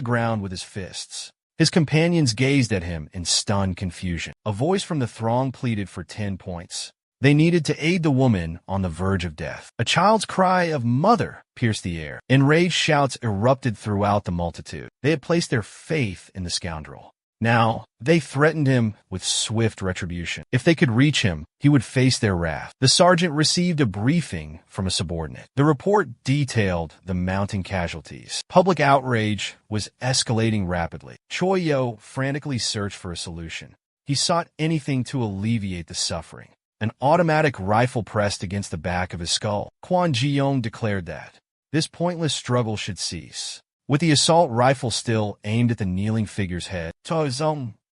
ground with his fists. His companions gazed at him in stunned confusion. A voice from the throng pleaded for 10 points. They needed to aid the woman on the verge of death. A child's cry of "Mother!" pierced the air. Enraged shouts erupted throughout the multitude. They had placed their faith in the scoundrel. Now, they threatened him with swift retribution. If they could reach him, he would face their wrath. The sergeant received a briefing from a subordinate. The report detailed the mounting casualties. Public outrage was escalating rapidly. Choi Yo frantically searched for a solution. He sought anything to alleviate the suffering. An automatic rifle pressed against the back of his skull. Kwon Ji-young declared that this pointless struggle should cease. With the assault rifle still aimed at the kneeling figure's head,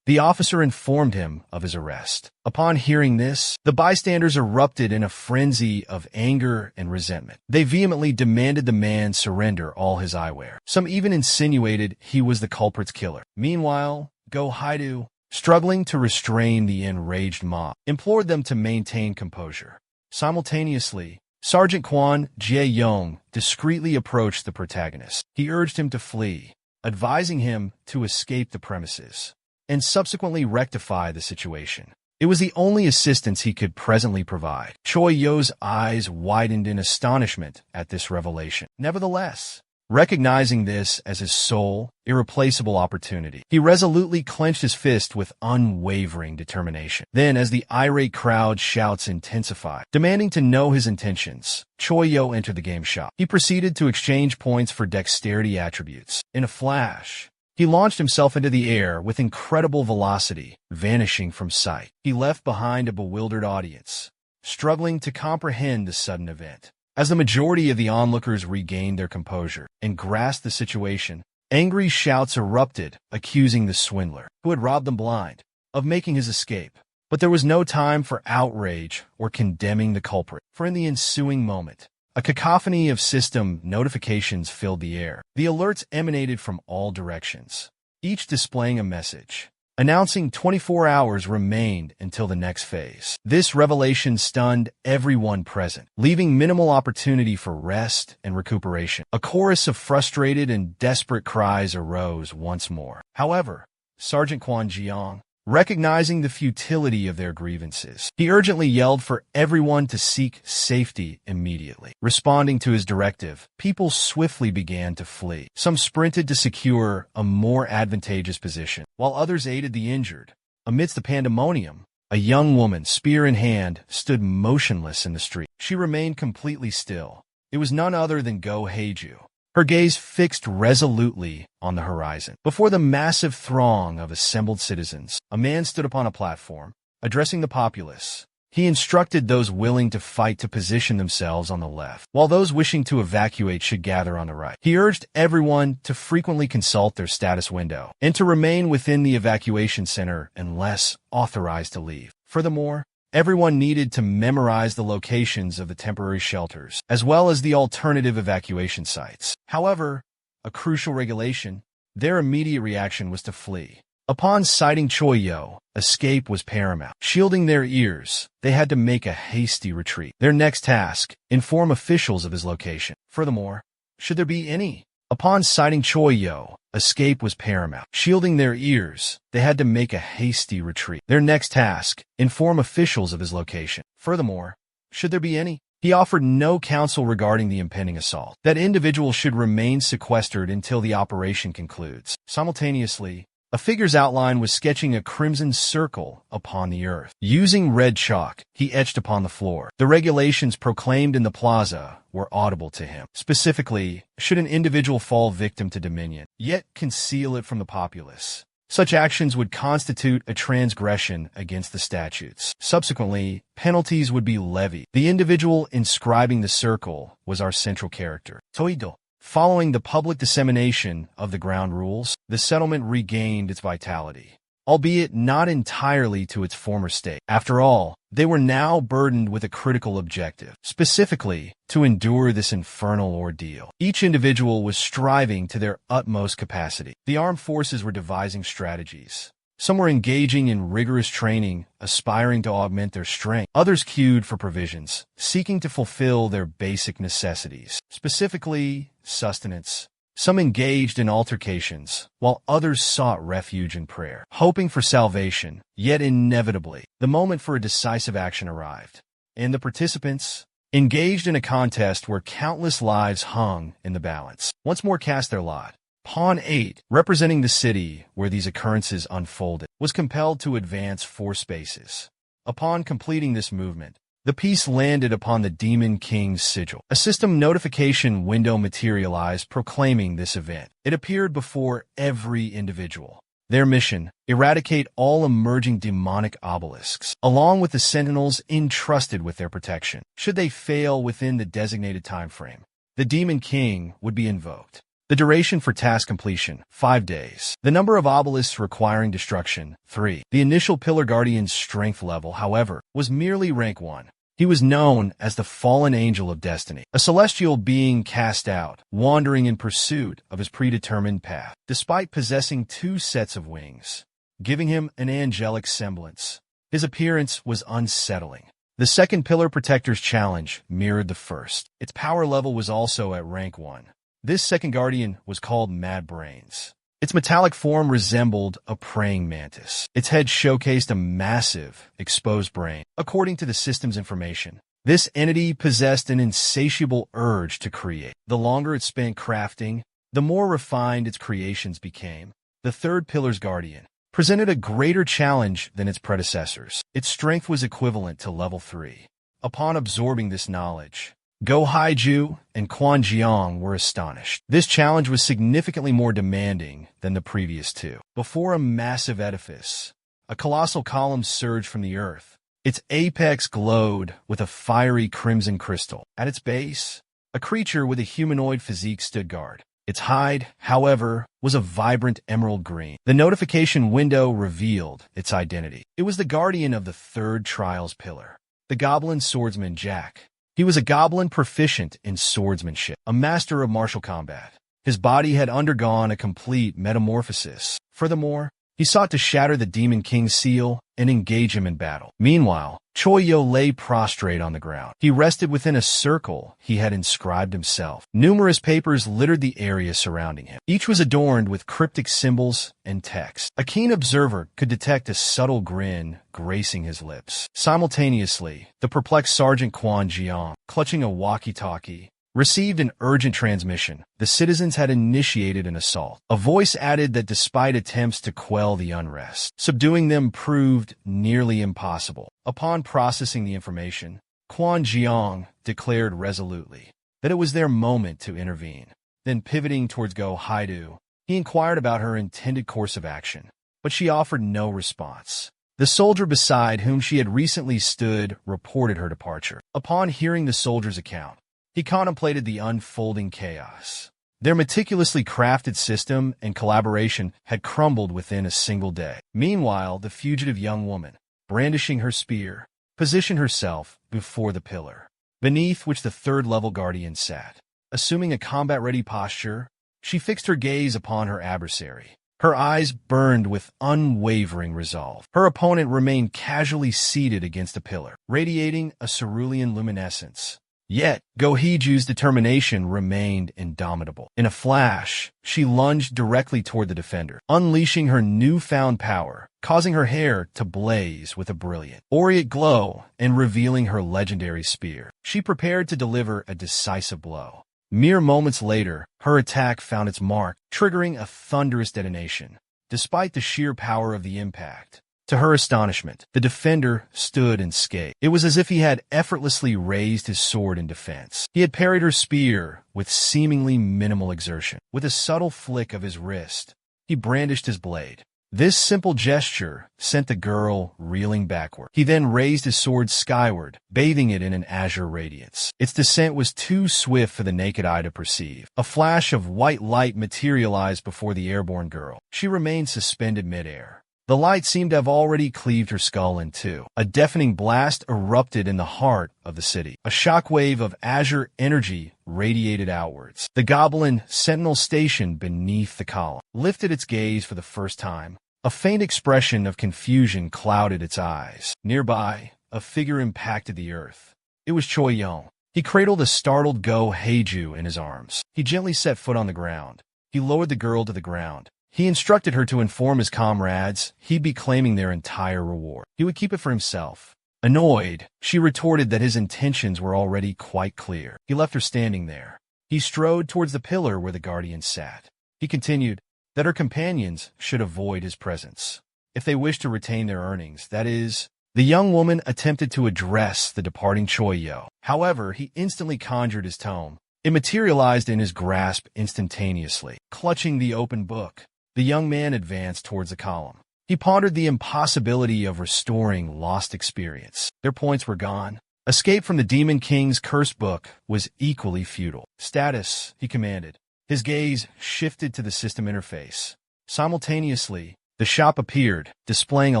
the officer informed him of his arrest. Upon hearing this, the bystanders erupted in a frenzy of anger and resentment. They vehemently demanded the man surrender all his eyewear. Some even insinuated he was the culprit's killer. Meanwhile, Go Haidu, struggling to restrain the enraged mob, implored them to maintain composure. Simultaneously, Sergeant Kwon Jae-young discreetly approached the protagonist. He urged him to flee, advising him to escape the premises, and subsequently rectify the situation. It was the only assistance he could presently provide. Choi Yo's eyes widened in astonishment at this revelation. Nevertheless, recognizing this as his sole, irreplaceable opportunity, he resolutely clenched his fist with unwavering determination. Then, as the irate crowd shouts intensified, demanding to know his intentions, Choi Yo entered the game shop. He proceeded to exchange points for dexterity attributes. In a flash, he launched himself into the air with incredible velocity, vanishing from sight. He left behind a bewildered audience, struggling to comprehend the sudden event. As the majority of the onlookers regained their composure and grasped the situation, angry shouts erupted, accusing the swindler, who had robbed them blind, of making his escape. But there was no time for outrage or condemning the culprit, for in the ensuing moment, a cacophony of system notifications filled the air. The alerts emanated from all directions, each displaying a message, announcing 24 hours remained until the next phase. This revelation stunned everyone present, leaving minimal opportunity for rest and recuperation. A chorus of frustrated and desperate cries arose once more. However, Sergeant Kwon Ji-young, recognizing the futility of their grievances, he urgently yelled for everyone to seek safety immediately. Responding to his directive, people swiftly began to flee. Some sprinted to secure a more advantageous position, while others aided the injured. Amidst the pandemonium, a young woman, spear in hand, stood motionless in the street. She remained completely still. It was none other than Go Haeju, her gaze fixed resolutely on the horizon. Before the massive throng of assembled citizens, a man stood upon a platform, addressing the populace. He instructed those willing to fight to position themselves on the left, while those wishing to evacuate should gather on the right. He urged everyone to frequently consult their status window and to remain within the evacuation center unless authorized to leave. Furthermore, everyone needed to memorize the locations of the temporary shelters, as well as the alternative evacuation sites. However, a crucial regulation, their immediate reaction was to flee. Upon sighting Choi Yo, escape was paramount. Shielding their ears, they had to make a hasty retreat. Their next task, inform officials of his location. Furthermore, should there be any, upon sighting Choi Yo, escape was paramount. Shielding their ears, they had to make a hasty retreat. Their next task, inform officials of his location. Furthermore, should there be any, he offered no counsel regarding the impending assault. That individual should remain sequestered until the operation concludes. Simultaneously, a figure's outline was sketching a crimson circle upon the earth. Using red chalk, he etched upon the floor. The regulations proclaimed in the plaza were audible to him. Specifically, should an individual fall victim to dominion, yet conceal it from the populace, such actions would constitute a transgression against the statutes. Subsequently, penalties would be levied. The individual inscribing the circle was our central character, Toido. Following the public dissemination of the ground rules, the settlement regained its vitality. albeit not entirely to its former state. After all, they were now burdened with a critical objective, specifically to endure this infernal ordeal. Each individual was striving to their utmost capacity. The armed forces were devising strategies. Some were engaging in rigorous training, aspiring to augment their strength. Others queued for provisions, seeking to fulfill their basic necessities, specifically sustenance. Some engaged in altercations, while others sought refuge in prayer, hoping for salvation. Yet inevitably, the moment for a decisive action arrived, and the participants, engaged in a contest where countless lives hung in the balance, once more cast their lot. Pawn 8, representing the city where these occurrences unfolded, was compelled to advance 4 spaces. Upon completing this movement, the piece landed upon the Demon King's sigil. A system notification window materialized proclaiming this event. It appeared before every individual. Their mission: eradicate all emerging demonic obelisks, along with the sentinels entrusted with their protection. Should they fail within the designated time frame, the Demon King would be invoked. The duration for task completion, 5 days. The number of obelisks requiring destruction, 3. The initial Pillar Guardian's strength level, however, was merely rank 1. He was known as the Fallen Angel of Destiny, a celestial being cast out, wandering in pursuit of his predetermined path. Despite possessing 2 sets of wings, giving him an angelic semblance, his appearance was unsettling. The second Pillar Protector's challenge mirrored the first. Its power level was also at rank 1. This second guardian was called Mad Brains. Its metallic form resembled a praying mantis. Its head showcased a massive, exposed brain. According to the system's information, this entity possessed an insatiable urge to create. The longer it spent crafting, the more refined its creations became. The third Pillar's guardian presented a greater challenge than its predecessors. Its strength was equivalent to level 3. Upon absorbing this knowledge, Go Haiju and Quan Jiang were astonished. This challenge was significantly more demanding than the previous 2. Before a massive edifice, a colossal column surged from the earth. Its apex glowed with a fiery crimson crystal. At its base, a creature with a humanoid physique stood guard. Its hide, however, was a vibrant emerald green. The notification window revealed its identity. It was the guardian of the third Trials Pillar, the goblin swordsman Jack. He was a goblin proficient in swordsmanship, a master of martial combat. His body had undergone a complete metamorphosis. Furthermore, he sought to shatter the Demon King's seal and engage him in battle. Meanwhile, Choyo lay prostrate on the ground. He rested within a circle he had inscribed himself. Numerous papers littered the area surrounding him. Each was adorned with cryptic symbols and text. A keen observer could detect a subtle grin gracing his lips. Simultaneously, the perplexed Sergeant Quan Jiang, clutching a walkie-talkie, received an urgent transmission. The citizens had initiated an assault. A voice added that despite attempts to quell the unrest, subduing them proved nearly impossible. Upon processing the information, Quan Jiang declared resolutely that it was their moment to intervene. Then pivoting towards Go Haidu, he inquired about her intended course of action, but she offered no response. The soldier beside whom she had recently stood reported her departure. Upon hearing the soldier's account, he contemplated the unfolding chaos. Their meticulously crafted system and collaboration had crumbled within a single day. Meanwhile, the fugitive young woman, brandishing her spear, positioned herself before the pillar, beneath which the third-level guardian sat. Assuming a combat-ready posture, she fixed her gaze upon her adversary. Her eyes burned with unwavering resolve. Her opponent remained casually seated against a pillar, radiating a cerulean luminescence. Yet, Go Hiju's determination remained indomitable. In a flash, she lunged directly toward the defender, unleashing her newfound power, causing her hair to blaze with a brilliant, aureate glow and revealing her legendary spear. She prepared to deliver a decisive blow. Mere moments later, her attack found its mark, triggering a thunderous detonation. Despite the sheer power of the impact, to her astonishment, the defender stood unscathed. It was as if he had effortlessly raised his sword in defense. He had parried her spear with seemingly minimal exertion. With a subtle flick of his wrist, he brandished his blade. This simple gesture sent the girl reeling backward. He then raised his sword skyward, bathing it in an azure radiance. Its descent was too swift for the naked eye to perceive. A flash of white light materialized before the airborne girl. She remained suspended midair, The light seemed to have already cleaved her skull in two. A deafening blast erupted in the heart of the city. A shockwave of azure energy radiated outwards. The goblin sentinel station beneath the column lifted its gaze for the first time. A faint expression of confusion clouded its eyes. Nearby, a figure impacted the earth. It was Choi Yong. He cradled a startled Go Heiju in his arms. He gently set foot on the ground. He lowered the girl to the ground. He instructed her to inform his comrades he'd be claiming their entire reward. He would keep it for himself. Annoyed, she retorted that his intentions were already quite clear. He left her standing there. He strode towards the pillar where the guardian sat. He continued that her companions should avoid his presence if they wished to retain their earnings, that is. The young woman attempted to address the departing Choi Yo. However, he instantly conjured his tome. It materialized in his grasp instantaneously. Clutching the open book, the young man advanced towards the column. He pondered the impossibility of restoring lost experience. Their points were gone. Escape from the Demon King's cursed book was equally futile. Status, he commanded. His gaze shifted to the system interface. Simultaneously, the shop appeared, displaying a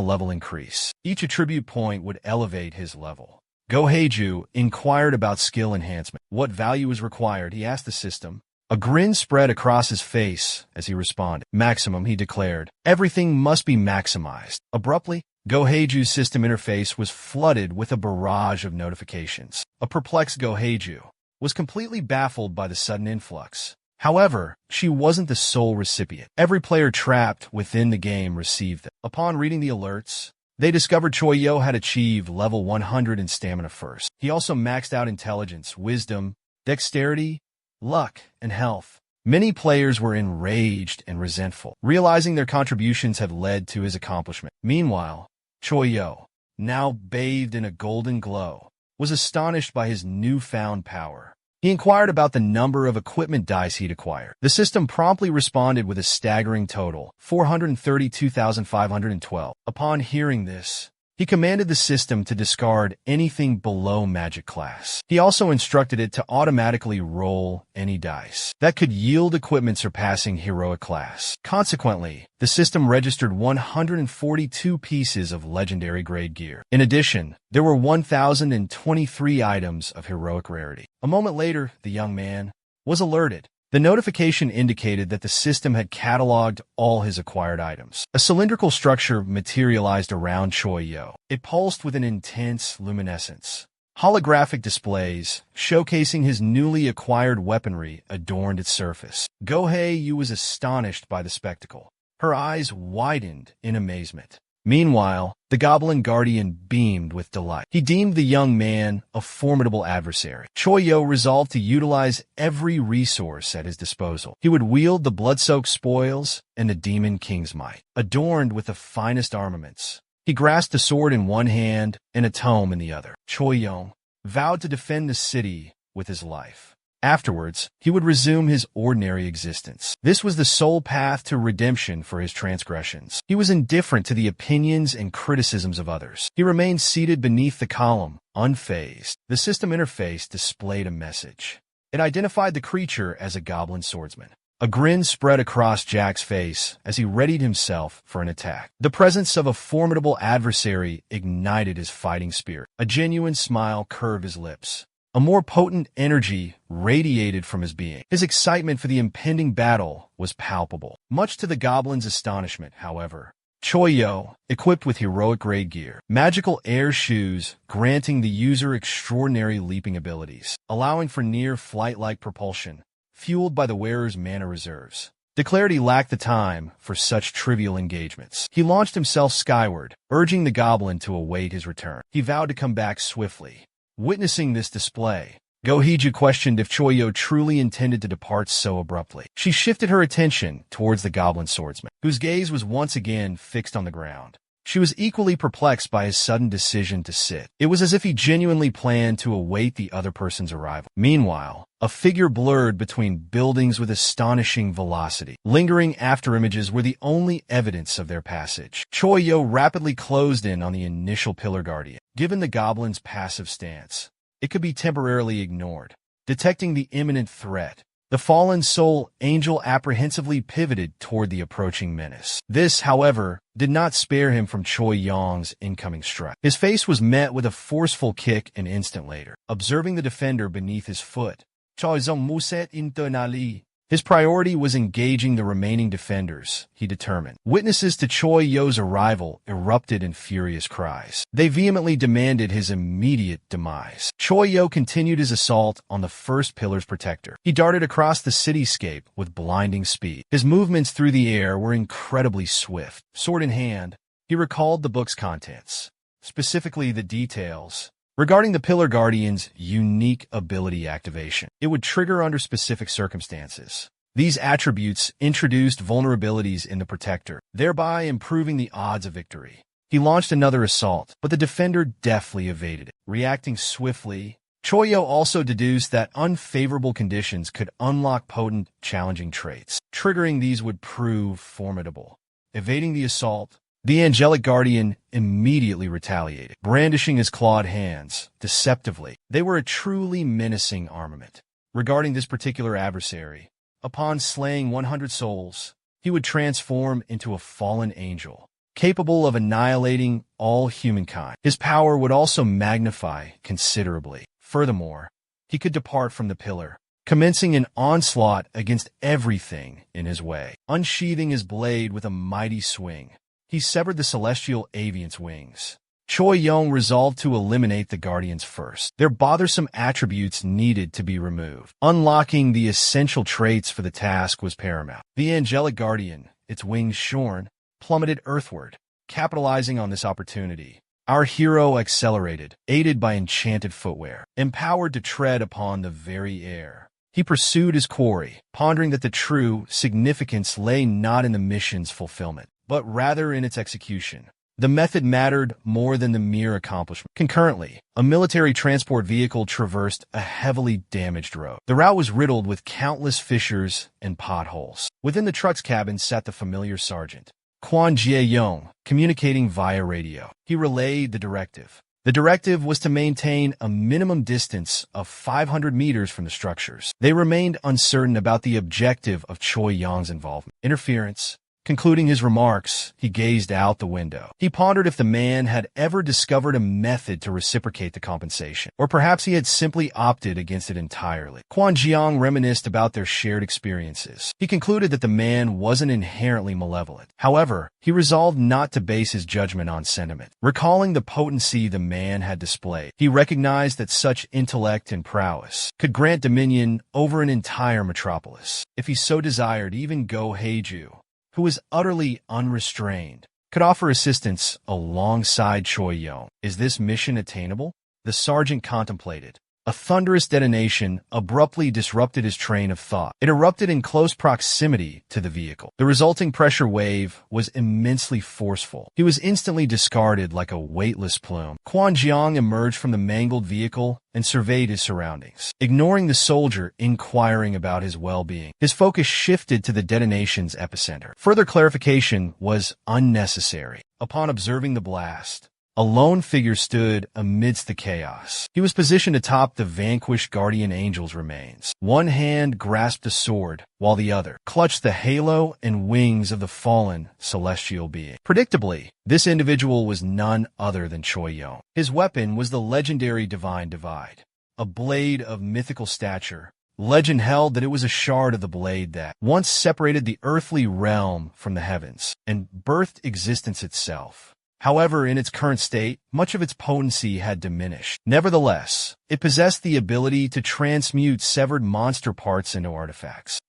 level increase. Each attribute point would elevate his level. Go Heiju inquired about skill enhancement. What value is required, he asked the system. A grin spread across his face as he responded. Maximum, he declared. Everything must be maximized. Abruptly, Go Heiju's system interface was flooded with a barrage of notifications. A perplexed Go Heiju was completely baffled by the sudden influx. However, she wasn't the sole recipient. Every player trapped within the game received them. Upon reading the alerts, they discovered Choi Yo had achieved level 100 in stamina first. He also maxed out intelligence, wisdom, dexterity, luck, and health. Many players were enraged and resentful, realizing their contributions had led to his accomplishment. Meanwhile, Choi Yo, now bathed in a golden glow, was astonished by his newfound power. He inquired about the number of equipment dice he'd acquired. The system promptly responded with a staggering total, 432,512. Upon hearing this, he commanded the system to discard anything below magic class. He also instructed it to automatically roll any dice that could yield equipment surpassing heroic class. Consequently, the system registered 142 pieces of legendary grade gear. In addition, there were 1,023 items of heroic rarity. A moment later, the young man was alerted. The notification indicated that the system had cataloged all his acquired items. A cylindrical structure materialized around Choi Yo. It pulsed with an intense luminescence. Holographic displays, showcasing his newly acquired weaponry, adorned its surface. Go Heiju was astonished by the spectacle. Her eyes widened in amazement. Meanwhile, the Goblin Guardian beamed with delight. He deemed the young man a formidable adversary. Choi Yo resolved to utilize every resource at his disposal. He would wield the blood-soaked spoils and the Demon King's might, adorned with the finest armaments. He grasped a sword in one hand and a tome in the other. Choi Yo vowed to defend the city with his life. Afterwards, he would resume his ordinary existence. This was the sole path to redemption for his transgressions. He was indifferent to the opinions and criticisms of others. He remained seated beneath the column, unfazed. The system interface displayed a message. It identified the creature as a goblin swordsman. A grin spread across Jack's face as he readied himself for an attack. The presence of a formidable adversary ignited his fighting spirit. A genuine smile curved his lips. A more potent energy radiated from his being. His excitement for the impending battle was palpable. Much to the goblin's astonishment, however, Choi Yo, equipped with heroic-grade gear, magical air shoes granting the user extraordinary leaping abilities, allowing for near flight-like propulsion, fueled by the wearer's mana reserves, declared he lacked the time for such trivial engagements. He launched himself skyward, urging the goblin to await his return. He vowed to come back swiftly. Witnessing this display, Go Heiju questioned if Choi Yo truly intended to depart so abruptly. She shifted her attention towards the goblin swordsman, whose gaze was once again fixed on the ground. She was equally perplexed by his sudden decision to sit. It was as if he genuinely planned to await the other person's arrival. Meanwhile, a figure blurred between buildings with astonishing velocity. Lingering afterimages were the only evidence of their passage. Choi Yo rapidly closed in on the initial pillar guardian. Given the goblin's passive stance, it could be temporarily ignored. Detecting the imminent threat, The fallen soul angel apprehensively pivoted toward the approaching menace. This, however, did not spare him from Choi Yong's incoming strike. His face was met with a forceful kick an instant later. Observing the defender beneath his foot, Choi Yong muset internally. His priority was engaging the remaining defenders, he determined. Witnesses to Choi Yo's arrival erupted in furious cries. They vehemently demanded his immediate demise. Choi Yo continued his assault on the first pillar's protector. He darted across the cityscape with blinding speed. His movements through the air were incredibly swift. Sword in hand, he recalled the book's contents, specifically the details regarding the Pillar Guardian's unique ability activation. It would trigger under specific circumstances. These attributes introduced vulnerabilities in the protector, thereby improving the odds of victory. He launched another assault, but the defender deftly evaded it. Reacting swiftly, Choyo also deduced that unfavorable conditions could unlock potent, challenging traits. Triggering these would prove formidable. Evading the assault, the angelic guardian immediately retaliated, brandishing his clawed hands deceptively. They were a truly menacing armament. Regarding this particular adversary, upon slaying 100 souls, he would transform into a fallen angel, capable of annihilating all humankind. His power would also magnify considerably. Furthermore, he could depart from the pillar, commencing an onslaught against everything in his way. Unsheathing his blade with a mighty swing, he severed the celestial avian's wings. Choi Yong resolved to eliminate the guardians first. Their bothersome attributes needed to be removed. Unlocking the essential traits for the task was paramount. The angelic guardian, its wings shorn, plummeted earthward. Capitalizing on this opportunity, our hero accelerated, aided by enchanted footwear. Empowered to tread upon the very air, he pursued his quarry, pondering that the true significance lay not in the mission's fulfillment, but rather in its execution. The method mattered more than the mere accomplishment. Concurrently, a military transport vehicle traversed a heavily damaged road. The route was riddled with countless fissures and potholes. Within the truck's cabin sat the familiar sergeant, Kwon Jae-young, communicating via radio. He relayed the directive. The directive was to maintain a minimum distance of 500 meters from the structures. They remained uncertain about the objective of Choi Yong's involvement. Interference. Concluding his remarks, he gazed out the window. He pondered if the man had ever discovered a method to reciprocate the compensation, or perhaps he had simply opted against it entirely. Kwon Jiang reminisced about their shared experiences. He concluded that the man wasn't inherently malevolent. However, he resolved not to base his judgment on sentiment. Recalling the potency the man had displayed, he recognized that such intellect and prowess could grant dominion over an entire metropolis. If he so desired, even Go Heiju, who was utterly unrestrained, could offer assistance alongside Choi Yong. Is this mission attainable? The sergeant contemplated. A thunderous detonation abruptly disrupted his train of thought. It erupted in close proximity to the vehicle. The resulting pressure wave was immensely forceful. He was instantly discarded like a weightless plume. Kwon Jiang emerged from the mangled vehicle and surveyed his surroundings. Ignoring the soldier inquiring about his well-being, his focus shifted to the detonation's epicenter. Further clarification was unnecessary. Upon observing the blast, a lone figure stood amidst the chaos. He was positioned atop the vanquished guardian angel's remains. One hand grasped a sword, while the other clutched the halo and wings of the fallen celestial being. Predictably, this individual was none other than Choi Yong. His weapon was the legendary Divine Divide, a blade of mythical stature. Legend held that it was a shard of the blade that once separated the earthly realm from the heavens and birthed existence itself. However, in its current state, much of its potency had diminished. Nevertheless, it possessed the ability to transmute severed monster parts into artifacts.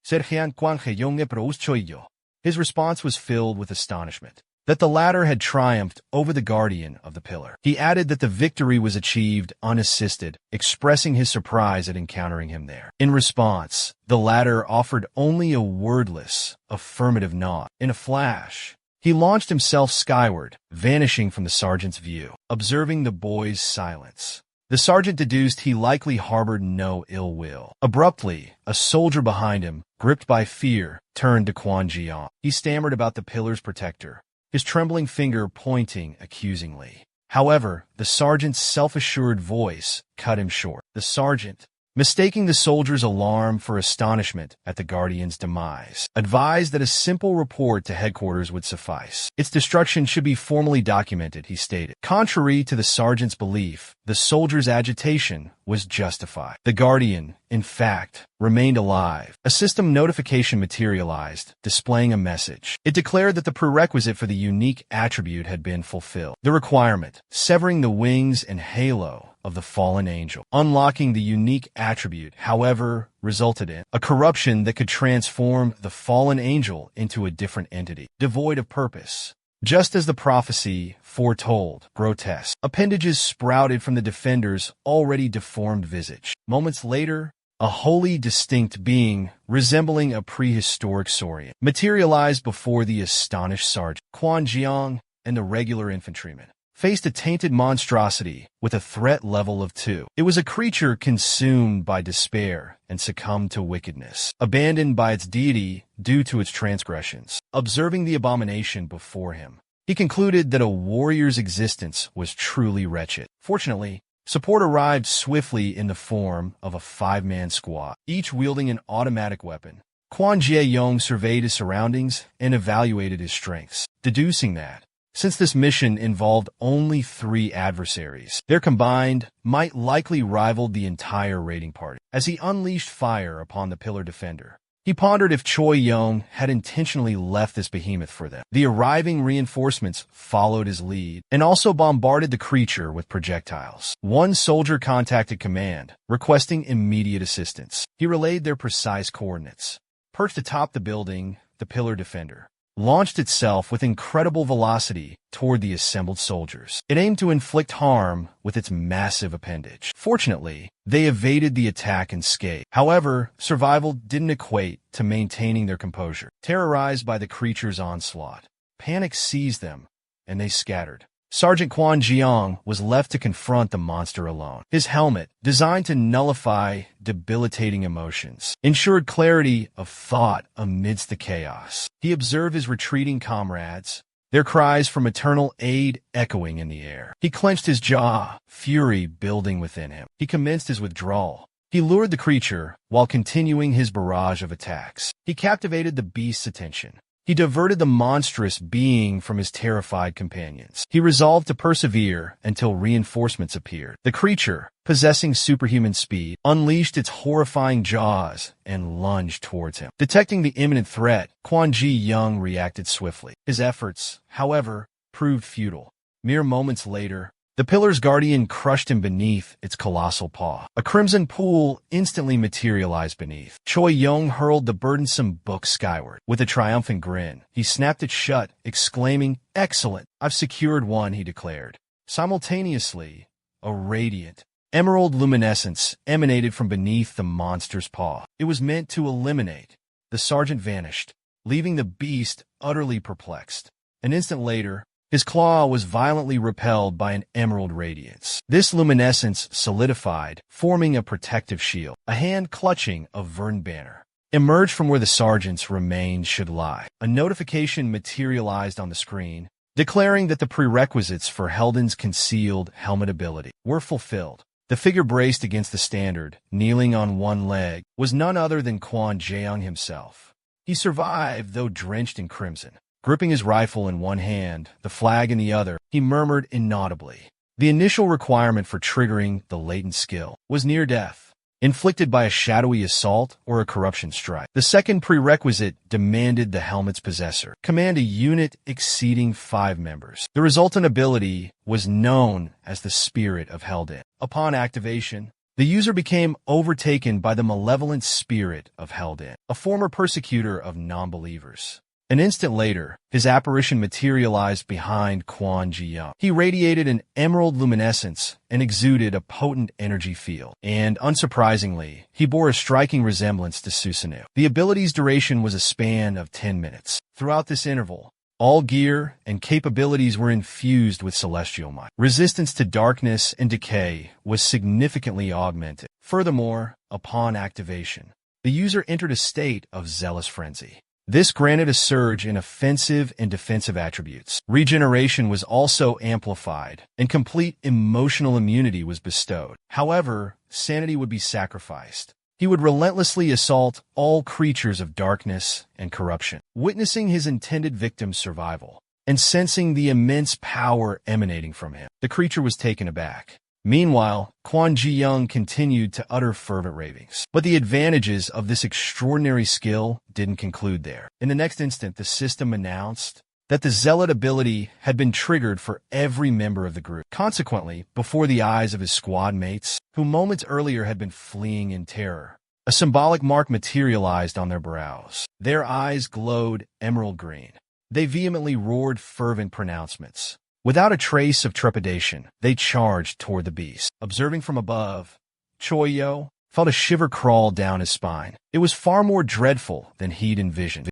His response was filled with astonishment that the latter had triumphed over the guardian of the pillar. He added that the victory was achieved unassisted, expressing his surprise at encountering him there. In response, the latter offered only a wordless, affirmative nod. In a flash, he launched himself skyward, vanishing from the sergeant's view. Observing the boy's silence, the sergeant deduced he likely harbored no ill will. Abruptly, a soldier behind him, gripped by fear, turned to Kwon Jiang. He stammered about the pillar's protector, his trembling finger pointing accusingly. However, the sergeant's self-assured voice cut him short. The sergeant, mistaking the soldier's alarm for astonishment at the Guardian's demise. Advised that a simple report to headquarters would suffice. Its destruction should be formally documented, he stated. Contrary to the sergeant's belief, the soldier's agitation was justified. The Guardian, in fact, remained alive. A system notification materialized, displaying a message. It declared that the prerequisite for the unique attribute had been fulfilled. The requirement, severing the wings and halo of the fallen angel. Unlocking the unique attribute, however, resulted in a corruption that could transform the fallen angel into a different entity, devoid of purpose. Just as the prophecy foretold, grotesque appendages sprouted from the defender's already deformed visage. Moments later, a wholly distinct being, resembling a prehistoric saurian, materialized before the astonished sergeant. Quan Jiang and the regular infantryman faced a tainted monstrosity with a threat level of 2. It was a creature consumed by despair and succumbed to wickedness, abandoned by its deity due to its transgressions. Observing the abomination before him, he concluded that a warrior's existence was truly wretched. Fortunately, support arrived swiftly in the form of a 5-man squad, each wielding an automatic weapon. Quan Jiayong surveyed his surroundings and evaluated his strengths, deducing that, since this mission involved only 3 adversaries, their combined might likely rival the entire raiding party. As he unleashed fire upon the pillar defender, he pondered if Choi Yong had intentionally left this behemoth for them. The arriving reinforcements followed his lead and also bombarded the creature with projectiles. One soldier contacted command, requesting immediate assistance. He relayed their precise coordinates. Perched atop the building, the pillar defender launched itself with incredible velocity toward the assembled soldiers. It aimed to inflict harm with its massive appendage. Fortunately, they evaded the attack unscathed. However, survival didn't equate to maintaining their composure. Terrorized by the creature's onslaught, panic seized them, and they scattered. Sergeant Quan Jiang was left to confront the monster alone. His helmet, designed to nullify debilitating emotions, ensured clarity of thought amidst the chaos. He observed his retreating comrades, their cries for maternal aid echoing in the air. He clenched his jaw, fury building within him. He commenced his withdrawal. He lured the creature while continuing his barrage of attacks. He captivated the beast's attention. He diverted the monstrous being from his terrified companions. He resolved to persevere until reinforcements appeared. The creature, possessing superhuman speed, unleashed its horrifying jaws and lunged towards him. Detecting the imminent threat, Quan Ji Young reacted swiftly. His efforts, however, proved futile. Mere moments later, the pillar's guardian crushed him beneath its colossal paw. A crimson pool instantly materialized beneath. Choi Yong hurled the burdensome book skyward. With a triumphant grin, he snapped it shut, exclaiming, "Excellent! I've secured one," he declared. Simultaneously, a radiant, emerald luminescence emanated from beneath the monster's paw. It was meant to eliminate. The sergeant vanished, leaving the beast utterly perplexed. An instant later, his claw was violently repelled by an emerald radiance. This luminescence solidified, forming a protective shield. A hand clutching a verdant banner emerged from where the sergeant's remains should lie. A notification materialized on the screen, declaring that the prerequisites for Helden's concealed helmet ability were fulfilled. The figure braced against the standard, kneeling on one leg, was none other than Quan Jeong himself. He survived, though drenched in crimson. Gripping his rifle in one hand, the flag in the other, he murmured inaudibly. The initial requirement for triggering the latent skill was near death, inflicted by a shadowy assault or a corruption strike. The second prerequisite demanded the helmet's possessor command a unit exceeding 5 members. The resultant ability was known as the Spirit of Helden. Upon activation, the user became overtaken by the malevolent Spirit of Helden, a former persecutor of non-believers. An instant later, his apparition materialized behind Quan Jiang. He radiated an emerald luminescence and exuded a potent energy field. And, unsurprisingly, he bore a striking resemblance to Susanoo. The ability's duration was a span of 10 minutes. Throughout this interval, all gear and capabilities were infused with celestial might. Resistance to darkness and decay was significantly augmented. Furthermore, upon activation, the user entered a state of zealous frenzy. This granted a surge in offensive and defensive attributes. Regeneration was also amplified, and complete emotional immunity was bestowed. However, sanity would be sacrificed. He would relentlessly assault all creatures of darkness and corruption. Witnessing his intended victim's survival, and sensing the immense power emanating from him, the creature was taken aback. Meanwhile, Quan Ji Young continued to utter fervent ravings. But the advantages of this extraordinary skill didn't conclude there. In the next instant, the system announced that the Zealot ability had been triggered for every member of the group. Consequently, before the eyes of his squad mates, who moments earlier had been fleeing in terror, a symbolic mark materialized on their brows. Their eyes glowed emerald green. They vehemently roared fervent pronouncements. Without a trace of trepidation, they charged toward the beast. Observing from above, Choyo felt a shiver crawl down his spine. It was far more dreadful than he'd envisioned.